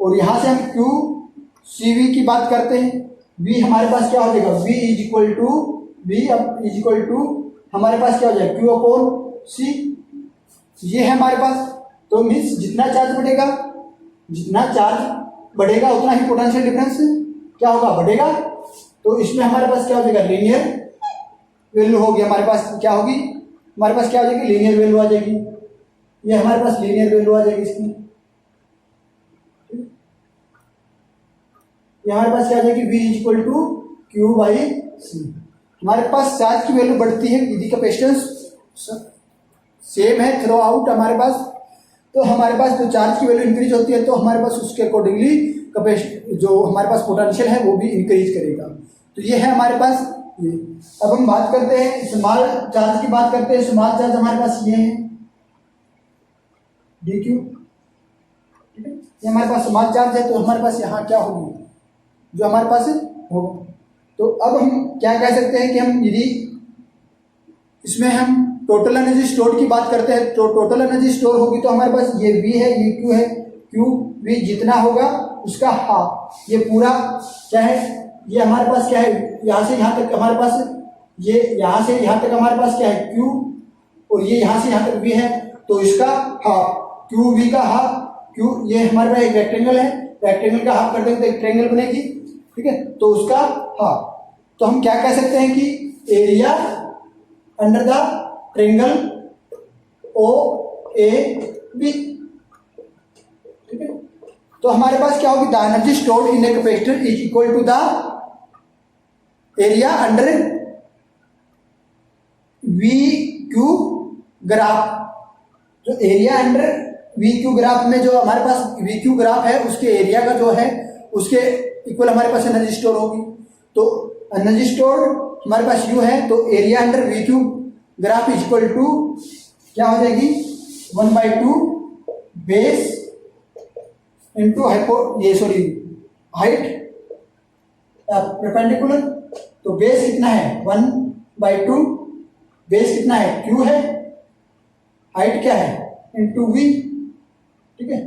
और यहां से हम QCV की बात करते हैं। V हमारे पास क्या हो जाएगा, V is equal to V अब इज इक्वल टू हमारे पास क्या हो जाएगा, Q/C, ये है हमारे पास। तो मीन्स जितना चार्ज बढ़ेगा उतना ही पोटेंशियल डिफरेंस क्या होगा, बढ़ेगा। तो इसमें हमारे पास क्या हो जाएगा, लीनियर वैल्यू होगी। हमारे पास क्या होगी, हमारे पास क्या हो जाएगी, लीनियर वैल्यू आ जाएगी। ये हमारे पास लीनियर वैल्यू आ जाएगी इसकी। ये हमारे पास क्या आ जाएगी, V is equal to Q/C। हमारे पास चार्ज की वैल्यू बढ़ती है यदि कैपेसिटेंस सेम है थ्रू आउट हमारे पास, तो हमारे पास जो चार्ज की वैल्यू इंक्रीज होती है तो हमारे पास उसके अकॉर्डिंगली जो हमारे पास पोटेंशियल है वो भी इंक्रीज करेगा। तो ये है हमारे पास ये। अब हम बात करते हैं स्मॉल चार्ज की बात करते हैं। स्मॉल चार्ज हमारे पास ये है dq, ठीक है। ये हमारे पास स्मॉल चार्ज है तो हमारे पास यहाँ क्या होगी, जो हमारे पास होगा। तो अब हम क्या कह सकते हैं कि हम यदि इसमें हम टोटल एनर्जी स्टोर की बात करते हैं तो टोटल एनर्जी स्टोर होगी तो हमारे पास ये V है, ये Q है। QV जितना होगा उसका हाफ, ये पूरा क्या है, ये हमारे पास क्या है, यहाँ से यहाँ तक हमारे पास, ये यहाँ से यहाँ तक हमारे पास क्या है Q, और ये यहाँ से यहाँ तक V है तो इसका हाफ, QV का हाफ। Q ये हमारे पास एक रेक्टेंगल है, रेक्टेंगल का हाफ कर देंगे तो एक ट्रायंगल बनेगी, ठीक है, तो उसका हाफ। तो हम क्या कह सकते हैं कि area under the triangle OAB, ठीक है। तो हमारे पास क्या होगी, the energy stored in a capacitor is equal to the area under VQ graph. जो एरिया अंडर VQ ग्राफ में जो हमारे पास VQ ग्राफ है उसके एरिया का जो है उसके इक्वल हमारे पास एनर्जी स्टोर होगी। तो एनर्जी स्टोर हमारे पास U है तो area under VQ graph is equal to क्या हो जाएगी, 1/2 बेस इंटू हाइट परपेंडिकुलर। तो बेस कितना है, 1/2, बेस कितना है, Q है, हाइट क्या है, इंटू V, ठीक है।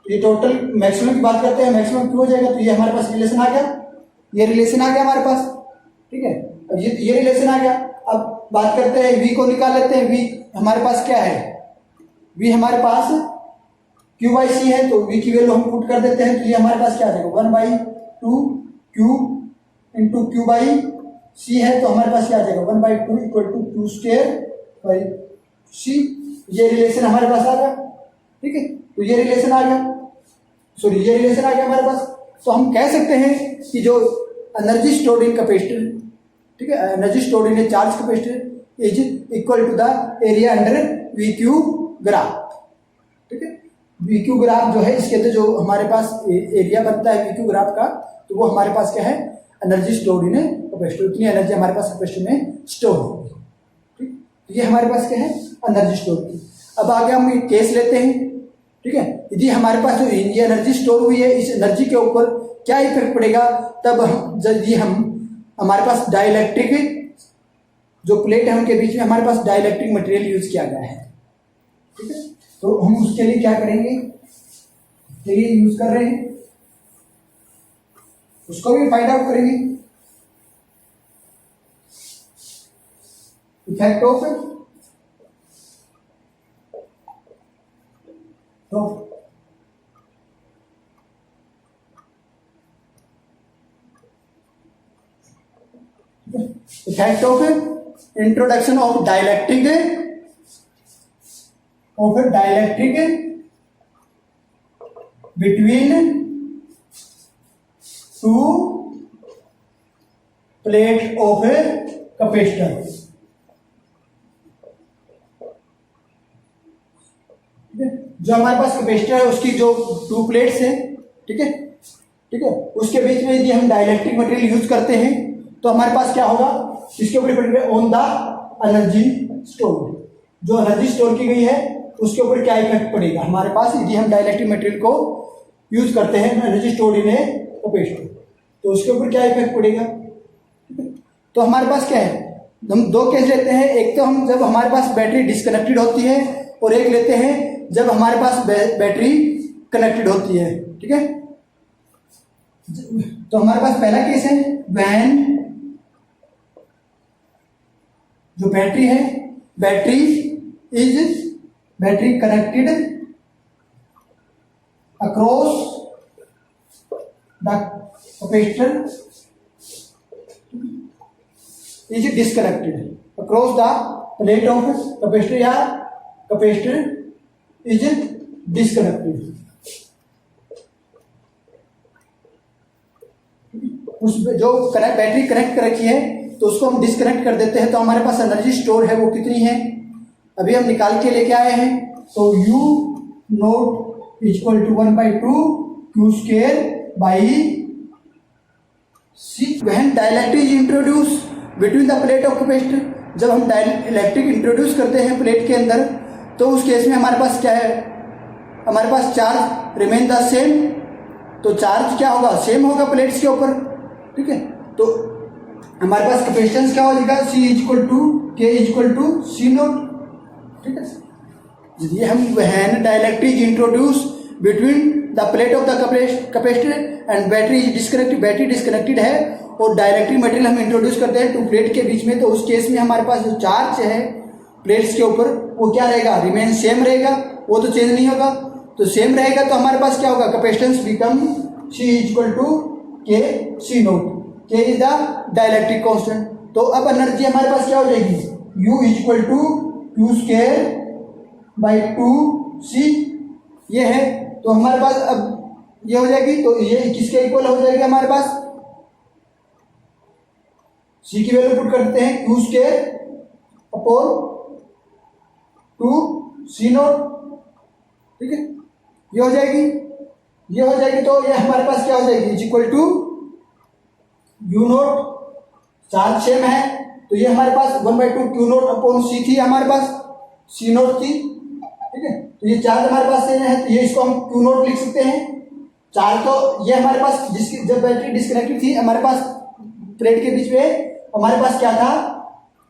ये टोटल मैक्सिमम की बात करते हैं, मैक्सिमम Q हो जाएगा। तो ये हमारे पास रिलेशन आ गया, ये रिलेशन आ गया हमारे पास, ठीक है। अब ये रिलेशन आ गया। अब बात करते हैं V को निकाल लेते हैं। V हमारे पास क्या है, V हमारे पास Q/C है तो V की वैल्यू हम पुट कर देते हैं। तो ये हमारे पास क्या आ जाएगा, 1/2 Q इंटू Q/C है तो हमारे पास क्या आ जाएगा, 1/2 इक्वल टू Q²/C। ये रिलेशन हमारे पास आ गया, ठीक है। तो ये रिलेशन आ गया, सॉरी ये रिलेशन आ गया हमारे पास। तो हम कह सकते हैं कि जो एनर्जी स्टोर्ड इन कैपेसिटर, ठीक है, energy stored in a charge capacitor is equal to the area under VQ graph, ठीक है। VQ ग्राफ जो है इसके अंदर जो हमारे पास एरिया बनता है VQ ग्राफ का, तो वो हमारे पास क्या है, energy stored in a capacitor. उतनी एनर्जी हमारे पास कैपेसिटर में स्टोर होगी, ठीक। तो ये हमारे पास क्या है, एनर्जी स्टोर की। अब आगे हम एक केस लेते हैं, ठीक है। यदि हमारे पास जो ये एनर्जी स्टोर हुई है इस एनर्जी के ऊपर क्या इफेक्ट पड़ेगा, तब यदि हमारे पास डाइलेक्ट्रिक जो प्लेट है उनके बीच में हमारे पास डाइलेक्ट्रिक मटेरियल यूज किया गया है, ठीक है। तो हम उसके लिए क्या करेंगे, ये यूज कर रहे हैं उसको भी फाइंड आउट करेंगे। Effect of introduction of dielectric between two plate of a capacitor. जो हमारे पास कैपेसिटर है उसकी जो टू प्लेट्स है, ठीक है, उसके बीच में यदि हम डाइलेक्ट्रिक मटेरियल यूज करते हैं तो हमारे पास क्या होगा, इसके ऊपर डिपेंड है ऑन द एनर्जी स्टोर। जो एनर्जी स्टोर की गई है उसके ऊपर क्या इफेक्ट पड़ेगा हमारे पास यदि हम डाइलेक्ट्रिक मटेरियल को यूज करते हैं energy store in a capacitor, तो उसके ऊपर क्या इफेक्ट पड़ेगा। तो हमारे पास क्या है, हम दो केस लेते हैं, एक तो हम जब हमारे पास बैटरी डिस्कनेक्टेड होती है और एक लेते हैं जब हमारे पास बैटरी कनेक्टेड होती है, ठीक है। तो हमारे पास पहला केस है व्हेन जो बैटरी है, battery connected across the capacitor is disconnected across the plate of capacitor या कैपेसिटर इज डिस्कनेक्टेड। उस जो बैटरी कनेक्ट कर रखी है तो उसको हम डिस्कनेक्ट कर देते हैं, तो हमारे पास एनर्जी स्टोर है वो कितनी है, अभी हम निकाल के लेके आए हैं। तो U naught equal to 1/2 Q square by C। When dielectric is introduce between the plate of capacitor, जब हम डाइलेक्ट्रिक इंट्रोड्यूस करते हैं प्लेट के अंदर तो उस केस में हमारे पास क्या है, हमारे पास चार्ज रिमेन द सेम। तो चार्ज क्या होगा, सेम होगा प्लेट्स के ऊपर, ठीक है। तो हमारे पास कैपेसिटेंस क्या हो जाएगा, C equal to K equal to C naught, ठीक है। यदि हम when dielectric introduce between the plate of the capacitor and battery disconnected है और डाइलेक्ट्रिक मटेरियल हम इंट्रोड्यूस करते हैं टू प्लेट के बीच में, तो उस केस में हमारे पास जो चार्ज है प्लेट्स के ऊपर वो क्या रहेगा, रिमेन सेम रहेगा, वो तो चेंज नहीं होगा। तो सेम रहेगा तो हमारे पास क्या होगा, capacitance become C equal to K C naught, K is the dielectric constant. तो अब एनर्जी हमारे पास क्या हो जाएगी, U equal to Q square by 2C ये है। तो हमारे पास अब ये हो जाएगी, तो ये किसके इक्वल हो जाएगी हमारे पास, C की वैल्यू पुट करते हैं Q square upon 2C note, ठीक है। ये हो जाएगी, तो ये हमारे पास क्या हो जाएगी, equal to U naught, charge same है तो ये हमारे पास 1/2 Q नोट अपॉन C थी, हमारे पास C नोट थी, ठीक है। तो ये चार्ज हमारे पास सेम है तो ये इसको हम Q नोट लिख सकते हैं। चार्ज तो ये हमारे पास जिसकी जब बैटरी डिस्कनेक्टेड थी हमारे पास प्लेट के बीच में हमारे पास क्या था,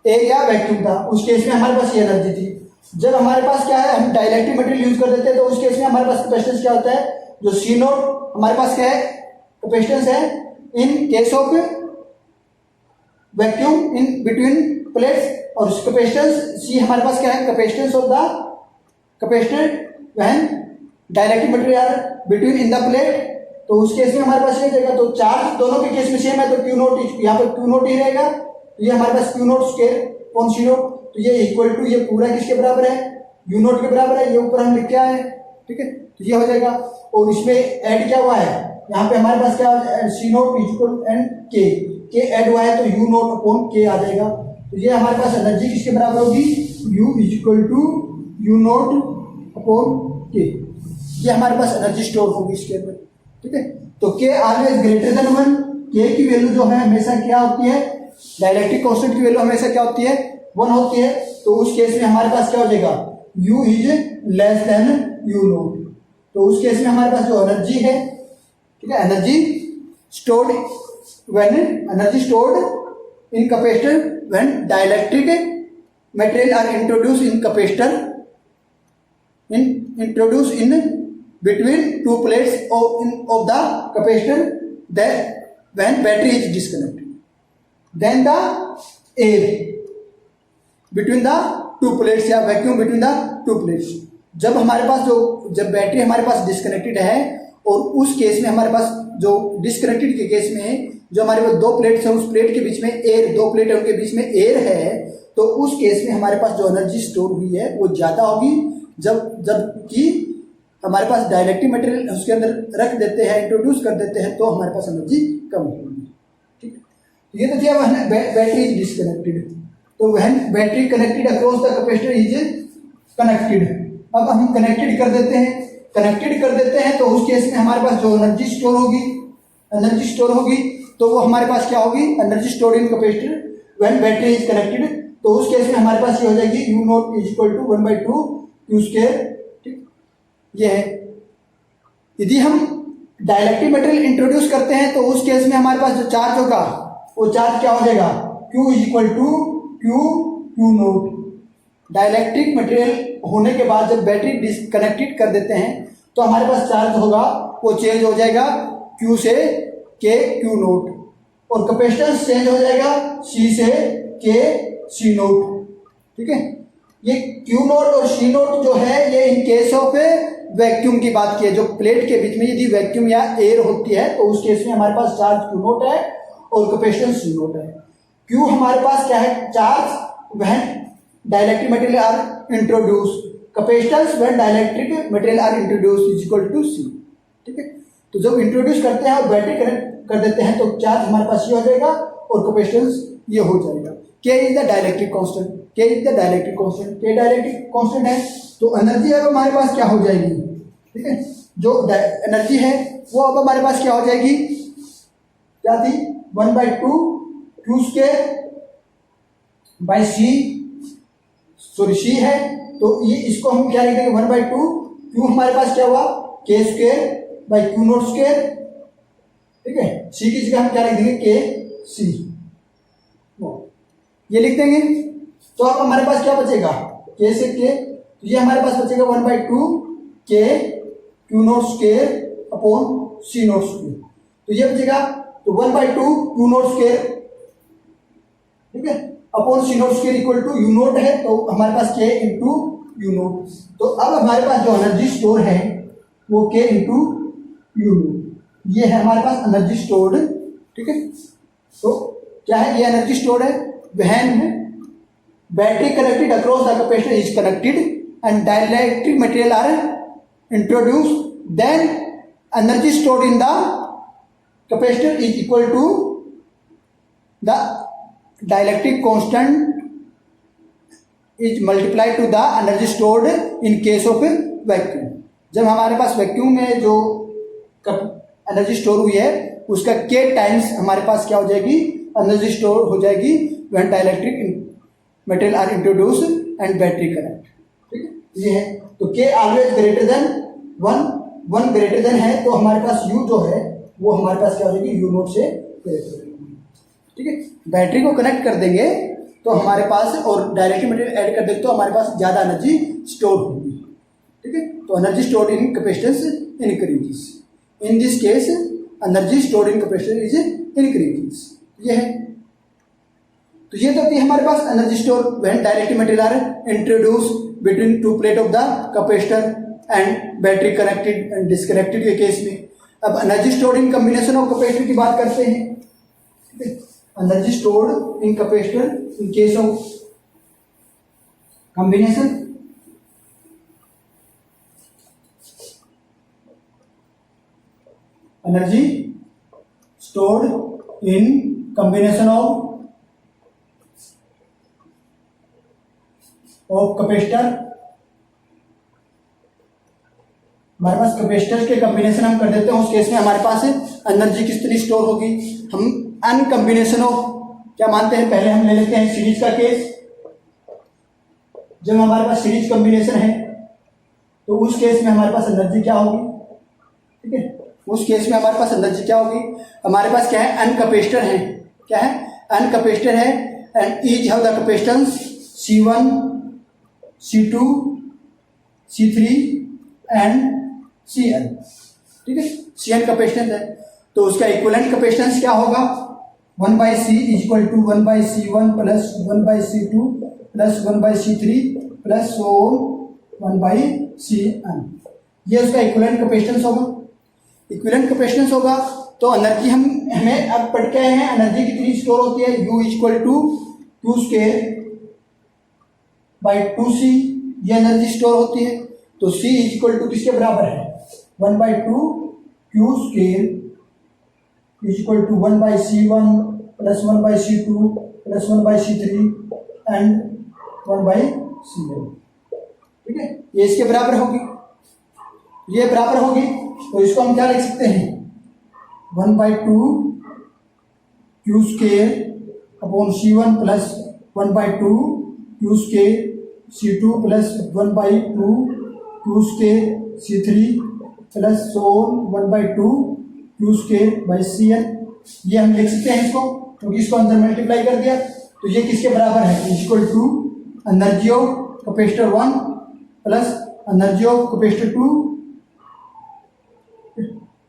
एयर या वैक्यूम था, उस केस में हमारे पास ये एनर्जी थी। जब हमारे पास क्या है, हम डाइलेक्ट्रिक मटेरियल यूज कर देते हैं तो उस केस में हमारे पास कैपेसिटेंस क्या होता है, जो C नोट हमारे पास क्या है, कैपेसिटेंस है in case of vacuum in between plates, और कैपेसिटेंस C हमारे पास क्या है, capacitance of the capacitor when dielectric material are between in the plate. तो उस केस में हमारे पास ये जाएगा, तो चार्ज दोनों के केस में सेम है तो Q नोट यहाँ पर Q नोट ही रहेगा, तो ये हमारे पास Q note square upon C note, तो ये इक्वल टू ये पूरा किसके बराबर है, U नोट के बराबर है, ये ऊपर हम लिख के आए, ठीक है। तो ये हो जाएगा और इसमें ऐड क्या हुआ है, यहाँ पे हमारे पास क्या C note equal and K add हुआ है तो U नोट अपॉन K आ जाएगा। तो ये हमारे पास एनर्जी किसके बराबर होगी, U equal to U naught upon K, ये हमारे पास एनर्जी स्टोर होगी इसके अंदर, ठीक है। तो K always greater than 1, K की वैल्यू जो है हमेशा क्या होती है, डाइलेक्ट्रिक कांस्टेंट की वैल्यू हमेशा क्या होती है, 1 होती है। तो उस केस में हमारे पास क्या हो जाएगा, U is less than U note, तो उस केस में हमारे पास जो एनर्जी है, ठीक है, energy stored in capacitor when dielectric material are introduce in capacitor introduce in between two plates of the capacitor, when battery is disconnected, then the air between the two plates या vacuum between the two plates. जब हमारे पास जब battery हमारे पास disconnected है और उस case में हमारे पास जो डिस्कनेक्टेड के केस में जो हमारे पास दो प्लेट्स है, उस प्लेट के बीच में एयर, दो प्लेट है उनके बीच में एयर है, तो उस केस में हमारे पास जो एनर्जी स्टोर हुई है वो ज़्यादा होगी। जबकि हमारे पास डाइलेक्ट्रिक मटेरियल उसके अंदर रख देते हैं, इंट्रोड्यूस कर देते हैं, तो हमारे पास एनर्जी कम होगी। ठीक है, ये तो क्या बैटरी इज डिस्कनेक्टेड, तो when battery connected across the capacitor is connected. अब हम कनेक्टेड कर देते हैं, तो उस केस में हमारे पास जो एनर्जी स्टोर होगी तो वो हमारे पास क्या होगी, energy store in capacitor when battery is connected. तो उस केस में हमारे पास ये हो जाएगी U naught is equal to 1/2 Q square. ठीक, ये है। यदि हम डाइलेक्ट्रिक मटेरियल इंट्रोड्यूस करते हैं तो उस केस में हमारे पास जो चार्ज होगा वो चार्ज क्या हो जाएगा, Q is equal to Q naught. Dielectric material होने के बाद जब बैटरी डिस्कनेक्टेड कर देते हैं तो हमारे पास चार्ज होगा वो चेंज हो जाएगा Q से K Q नॉट, और कैपेसिटेंस चेंज हो जाएगा C से K C नॉट। ठीक है, ये Q नॉट और C नॉट जो है ये इन केस ऑफ वैक्यूम की बात की है। जो प्लेट के बीच में यदि वैक्यूम या एयर होती है तो उस केस में हमारे पास चार्ज Q नॉट है और कैपेसिटेंस C नॉट है। Q हमारे पास क्या है, charge when dielectric material are introduce, capacitance when dielectric material are introduce is equal to C। ठीक है, तो जब इंट्रोड्यूस करते हैं और बैटरी कनेक्ट कर देते हैं तो चार्ज हमारे पास ये हो जाएगा और कैपेसिटेंस ये हो जाएगा। K is the dielectric constant, K dielectric constant है, तो एनर्जी अब हमारे पास क्या हो जाएगी। ठीक है, जो एनर्जी है वो अब हमारे पास क्या हो जाएगी, क्या थी, 1/2 Q स्क्वायर बाई C है, तो ये इसको हम क्या लिख देंगे 1/2 Q हमारे पास क्या हुआ K square by Q not square. ठीक है, C की जगह हम क्या लिख देंगे K C, ये लिख देंगे। तो अब हमारे पास क्या बचेगा, K से K, तो ये हमारे पास बचेगा 1/2 K Q not square upon C naught square, तो ये बचेगा, तो 1/2 Q नॉट स्क्वायर, ठीक है, upon C naught square equal to U naught है, तो हमारे पास K इंटू U नॉट। तो अब हमारे पास जो एनर्जी स्टोर है वो K इंटू U नॉट, ये है हमारे पास एनर्जी स्टोर्ड। ठीक है, तो क्या है, ये एनर्जी स्टोर्ड है when battery connected across the capacitor is connected and dielectric material are introduce, then energy stored in the capacitor is equal to the dielectric constant is multiply to the energy stored in case of vacuum. जब हमारे पास vacuum में जो energy store हुई है उसका K times हमारे पास क्या हो जाएगी, एनर्जी स्टोर हो जाएगी when dielectric material are introduce and battery connect. ठीक है, ये है, तो K always greater than 1 greater than है, तो हमारे पास U जो है वो हमारे पास क्या हो जाएगी U नॉट से ग्रेटर देन। ठीक है, बैटरी को कनेक्ट कर देंगे तो हमारे पास और डायरेक्ट मटेरियल ऐड कर देंगे तो हमारे पास ज़्यादा एनर्जी स्टोर होगी। ठीक है, तो energy stored in capacitance increases, in this case energy stored in capacitor is increases. ये है, तो ये तो थी हमारे पास energy store when direct material are introduce between two plate of the capacitor and battery connected and disconnected के case में। अब energy stored in combination of capacitor की बात करते हैं। Energy stored in capacitor in case of combination, energy stored in combination of capacitor, हमारे पास capacitor के combination हम कर देते हैं, उस केस में हमारे पास एनर्जी कितनी स्टोर होगी। हम अन कॉम्बिनेशन ऑफ क्या मानते हैं, पहले हम ले लेते हैं सीरीज का केस। जब हमारे पास सीरीज कॉम्बिनेशन है तो उस केस में हमारे पास एनर्जी क्या होगी। ठीक है, उस केस में हमारे पास एनर्जी क्या होगी, हमारे पास क्या है, अन कैपेसिटर है, क्या है, अन कैपेसिटर है and each have the capacitance C1 C2 C3 and Cn। ठीक है, Cn कैपेसिटेंस है, तो उसका इक्विवेलेंट कैपेसिटेंस क्या होगा, 1/c equal to 1/c1 plus 1/c2 plus 1/c3 plus 1/cn। ये उसका इक्विवेलेंट कैपेसिटेंस होगा। इक्विवेलेंट कैपेसिटेंस होगा तो एनर्जी हमें अब पढ़ के आए हैं, एनर्जी कितनी स्टोर होती है, U इक्वल टू Q²/2c ये एनर्जी स्टोर होती है। तो C इक्वल टू किसके बराबर है, 1/2 Q² equal to 1/c1 plus 1/c2 plus 1/c3 and 1/cn। ठीक है, ये इसके बराबर होगी, ये बराबर होगी। तो इसको हम क्या लिख सकते हैं, 1/2 Q²/c1 plus 1/2 Q²/c2 plus 1/2 Q²/c3 plus 1/2 Q²/cn। ये हम लिख सकते हैं इसको, क्योंकि इसको अंदर मल्टीप्लाई कर दिया। तो ये किसके बराबर है, equal to energy of capacitor 1 plus energy of capacitor 2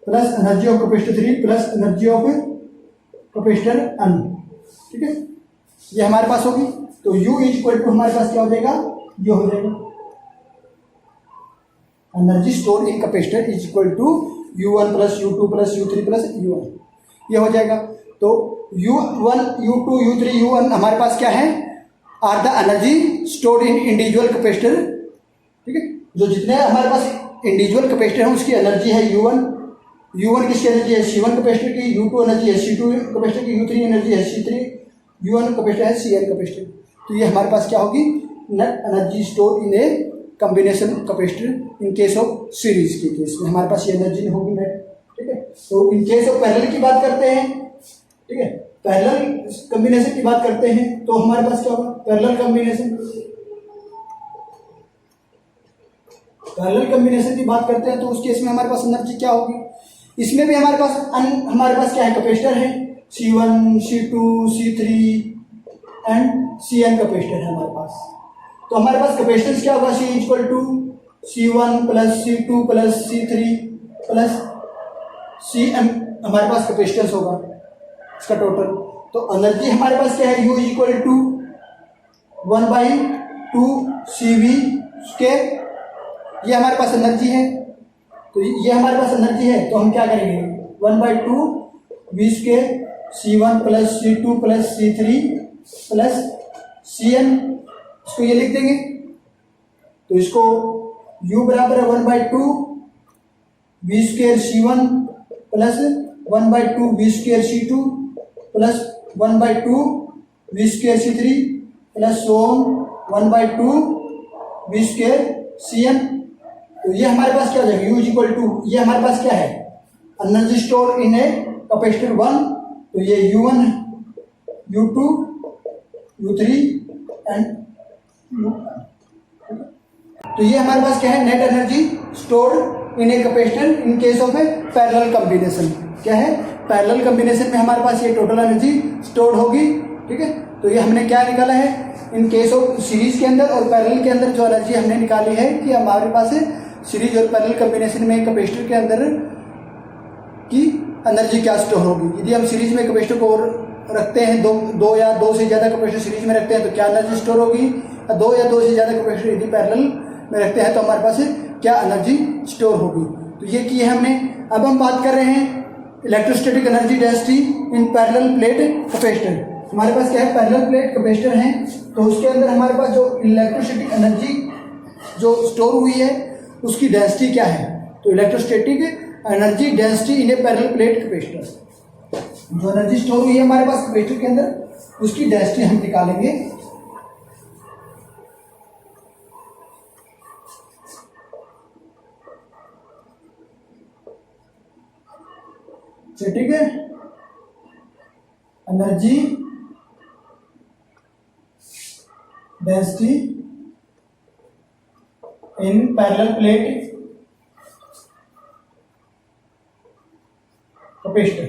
plus energy of capacitor 3 plus energy of capacitor n। ठीक है, ये हमारे पास होगी। तो U इक्वल टू हमारे पास क्या हो जाएगा, ये हो जाएगा energy store in capacitor is equal to U1 plus U2 plus U3 plus U1, ये हो जाएगा। तो U1 U2 U3 U1 हमारे पास क्या है, are the energy stored in individual capacitor. ठीक है, जो जितने हमारे पास इंडिविजुअल कैपेसिटर हैं उसकी एनर्जी है U1 किसकी एनर्जी है, C1 कैपेसिटर की, U2 एनर्जी है C2 कैपेसिटर की, U3 एनर्जी है C3, U1 कैपेसिटर है Cn कैपेसिटर। तो ये हमारे पास क्या होगी, net energy store in a combination capacitor in case of series के केस में हमारे पास ये एनर्जी नहीं होगी नेट। ठीक है, तो इन केस ऑफ पैरेलल की बात करते हैं। ठीक है, पैरेलल कॉम्बिनेशन की बात करते हैं तो हमारे पास क्या होगा, पैरेलल कॉम्बिनेशन की बात करते हैं तो उस केस में हमारे पास एनर्जी क्या होगी, इसमें भी हमारे पास क्या है, कैपेसिटर है C1 C2 C3 and Cn capacitor है हमारे पास। तो हमारे पास कैपेसिटेंस क्या होगा, C equal to C1 plus C2 plus C3 plus Cn हमारे पास कैपेसिटेंस होगा इसका टोटल। तो एनर्जी हमारे पास क्या है, U इक्वल टू 1/2 CV², ये हमारे पास एनर्जी है। तो ये हमारे पास एनर्जी है तो हम क्या करेंगे, 1/2 V² C1 plus C2 plus C3 plus Cn, इसको ये लिख देंगे। तो इसको U बराबर है 1/2 V² C1 plus 1/2 V² C2 plus 1/2 V² C3 plus 1/2 V² Cn। तो ये हमारे पास क्या हो जाएगा, U इक्वल टू, ये हमारे पास क्या है, energy store in a capacitor 1। तो ये U1 U2 U3 एंड तो ये हमारे पास क्या है, net energy stored in a capacitor in case of A parallel combination. क्या है, पैरेलल कॉम्बिनेशन में हमारे पास ये टोटल एनर्जी स्टोर्ड होगी। ठीक है, तो ये हमने क्या निकाला है, इन केस ऑफ सीरीज के अंदर और पैरेलल के अंदर जो एनर्जी हमने निकाली है कि हमारे पास सीरीज और पैरेलल कॉम्बिनेशन में कैपेसिटर के अंदर की एनर्जी क्या स्टोर होगी। यदि हम सीरीज में कैपेसिटर को रखते हैं, दो या दो से ज़्यादा कैपेसिटर सीरीज में रखते हैं तो क्या एनर्जी स्टोर होगी, दो या दो से ज़्यादा कैपेसिटर यदि पैरेलल में रखते हैं तो हमारे पास क्या एनर्जी स्टोर होगी। तो ये की है हमने। अब हम बात कर रहे हैं electrostatic energy density in parallel plate capacitor. हमारे पास क्या है, पैरेलल प्लेट कैपेसिटर हैं तो उसके अंदर हमारे पास जो इलेक्ट्रोस्टैटिक एनर्जी जो स्टोर हुई है उसकी डेंसिटी क्या है। तो electrostatic energy density in A parallel plate capacitor, जो एनर्जी स्टोर हुई है हमारे पास कैपेसिटर के अंदर उसकी डेंसिटी हम निकालेंगे। ठीक है, energy density in parallel plate capacitor.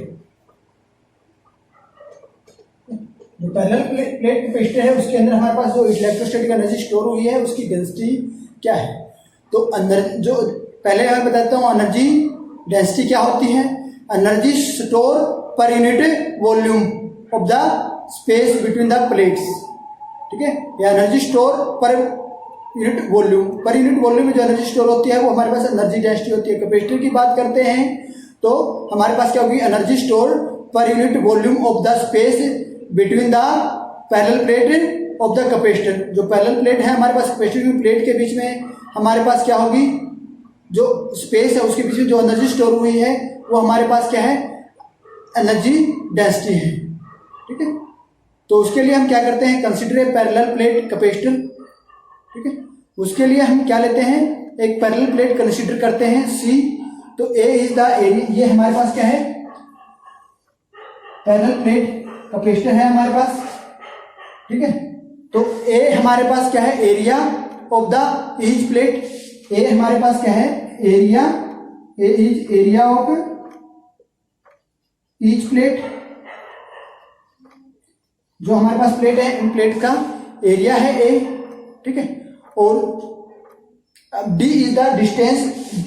जो पैरेलल प्लेट कैपेसिटर है उसके अंदर हमारे पास जो इलेक्ट्रोस्टैटिक एनर्जी स्टोर हुई है उसकी डेंसिटी क्या है। तो अंदर जो पहले मैं बताता हूँ एनर्जी डेंसिटी क्या होती है। एनर्जी स्टोर पर unit volume of the space between the plates, ठीक है, या एनर्जी स्टोर पर यूनिट वॉल्यूम में जो एनर्जी स्टोर होती है वो हमारे पास एनर्जी डेंसिटी होती है। कैपेसिटर की बात करते हैं तो हमारे पास क्या होगी, एनर्जी स्टोर पर unit volume of the space between the parallel plate of the capacitor. जो पैरेलल प्लेट है हमारे पास कैपेसिटर की प्लेट के बीच में हमारे पास क्या होगी, जो स्पेस है उसके बीच में जो एनर्जी स्टोर हुई है वो हमारे पास क्या है, एनर्जी डेंसिटी है, ठीक है। तो उसके लिए हम क्या करते हैं, consider a parallel plate capacitor, ठीक है। उसके लिए हम क्या लेते हैं, एक पैरेलल प्लेट कंसीडर करते हैं सी। तो ए इज द एरिया, ये हमारे पास क्या है, पैरेलल प्लेट कैपेसिटर है हमारे पास, ठीक है। तो ए हमारे पास क्या है, area of the each plate. A हमारे पास क्या है, area, A is area of each plate. जो हमारे पास प्लेट है इन प्लेट का एरिया है ए, ठीक है। और डी इज द डिस्टेंस,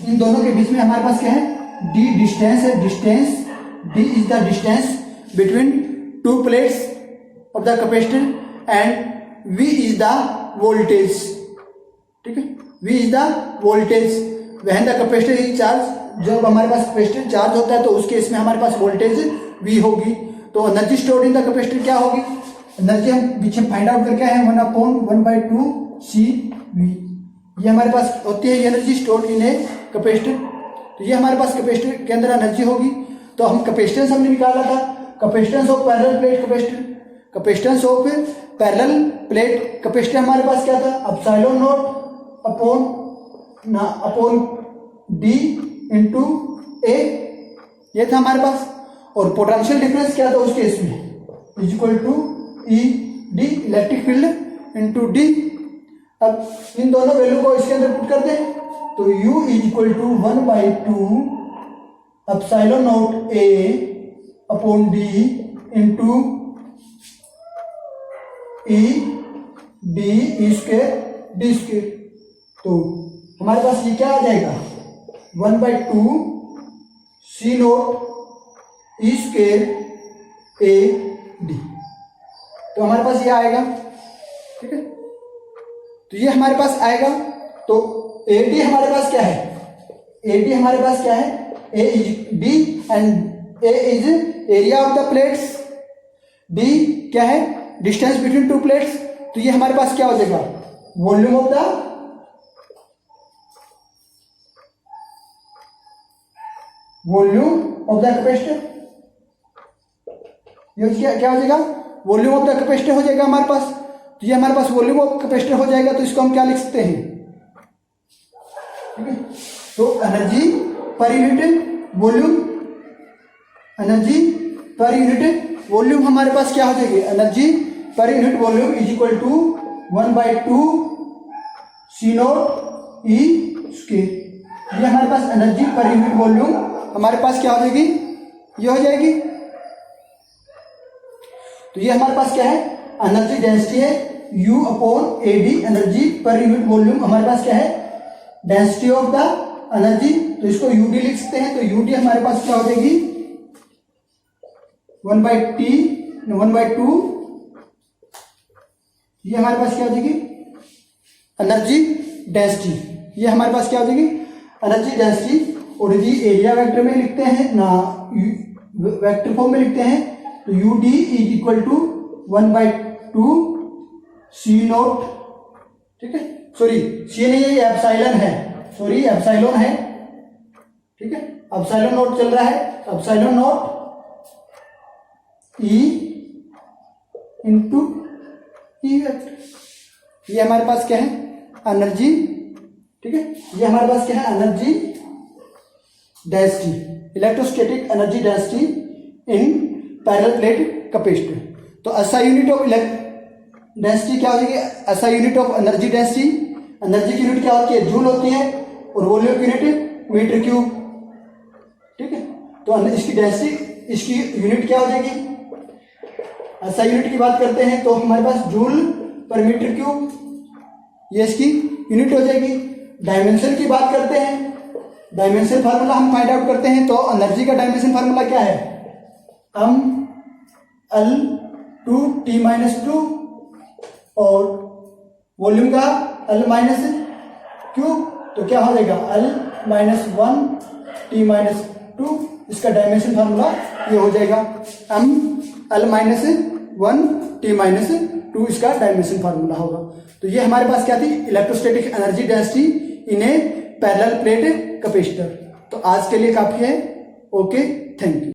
इन दोनों के बीच में हमारे पास क्या है, डी डिस्टेंस है, distance, D is the distance between two plates of the capacitor and V is the voltage, ठीक है। V is the voltage when the capacitor is charge. जब हमारे पास कैपेसिटर चार्ज होता है तो उस केस में हमारे पास वोल्टेज V होगी। तो energy stored in the capacitor क्या होगी, एनर्जी हम पीछे फाइंड आउट करके आए हैं 1/1/2 CV। ये हमारे पास होती है energy stored in a capacitor. तो ये हमारे पास कैपेसिटर के अंदर एनर्जी होगी। तो हम कैपेसिटेंस हमने निकाला था, capacitance of parallel plate capacitor, capacitance of parallel plate capacitor हमारे पास क्या था, epsilon naught upon D into A, ये था हमारे पास। और पोटेंशियल डिफरेंस क्या था उस केस में, is equal to E D electric field into D. अब इन दोनों वैल्यू को इसके अंदर पुट करते हैं तो U is equal to 1/2 epsilon naught A upon D into E D square D square. तो हमारे पास ये क्या आ जाएगा, 1/2 C naught E square A D. तो हमारे पास ये आएगा, ठीक है। तो ये हमारे पास आएगा। तो ए डी हमारे पास क्या है, ए डी हमारे पास क्या है, A is D and A is area of the plates, D क्या है, डिस्टेंस बिटवीन टू प्लेट्स। तो ये हमारे पास क्या हो जाएगा, वॉल्यूम ऑफ द कैपेसिटर। ये क्या हो जाएगा, वॉल्यूम ऑफ द कैपेसिटर हो जाएगा हमारे पास। तो ये हमारे पास वॉल्यूम ऑफ कैपेसिटर हो जाएगा। तो इसको हम क्या लिख सकते हैं, ठीक है। तो energy per unit volume, energy per unit volume हमारे पास क्या हो जाएगी, energy per unit volume is equal to 1/2 C naught E square. ये हमारे पास एनर्जी पर यूनिट वॉल्यूम हमारे पास क्या हो जाएगी, ये हो जाएगी। तो ये हमारे पास क्या है, एनर्जी डेंसिटी है U upon A D, energy per unit volume हमारे पास क्या है, डेंसिटी ऑफ द एनर्जी। तो इसको UD लिख सकते हैं। तो UD हमारे पास क्या हो जाएगी, 1/2 ये हमारे पास क्या हो जाएगी, एनर्जी डेंसिटी। ये हमारे पास क्या हो जाएगी, एनर्जी डेंसिटी। और यदि एरिया वेक्टर में लिखते हैं ना, वेक्टर फॉर्म में लिखते हैं तो UD is equal to 1/2 C naught, ठीक है। सॉरी C नहीं है, ये एप्सिलॉन है, सॉरी एप्सिलॉन है, ठीक है। एप्सिलॉन नॉट चल रहा है, epsilon not E into E vector. ये हमारे पास क्या है, एनर्जी, ठीक है। ये हमारे पास क्या है, energy density, electrostatic energy density in parallel plate capacitor. तो SI यूनिट ऑफ डेंसिटी क्या हो जाएगी, SI unit of energy density, energy की यूनिट क्या होती है, जूल होती है, और वॉल्यूम की यूनिट मीटर क्यूब, ठीक है। तो इसकी डेंसिटी, इसकी यूनिट क्या हो जाएगी, SI यूनिट की बात करते हैं तो हमारे पास जूल पर मीटर क्यूब, ये इसकी यूनिट हो जाएगी। डायमेंशन की बात करते हैं डायमेंशन फार्मूला हम फाइंड आउट करते हैं, तो एनर्जी का डायमेंशन फार्मूला क्या है, L2T-2 और वॉल्यूम का L-Q, तो क्या हो जाएगा L-1T-2, इसका डायमेंशन फार्मूला ये हो जाएगा L-1T-2 इसका डायमेंशन फार्मूला होगा। तो ये हमारे पास क्या थी, electrostatic energy density in A parallel plate capacitor. तो आज के लिए काफी है। Okay, thank you.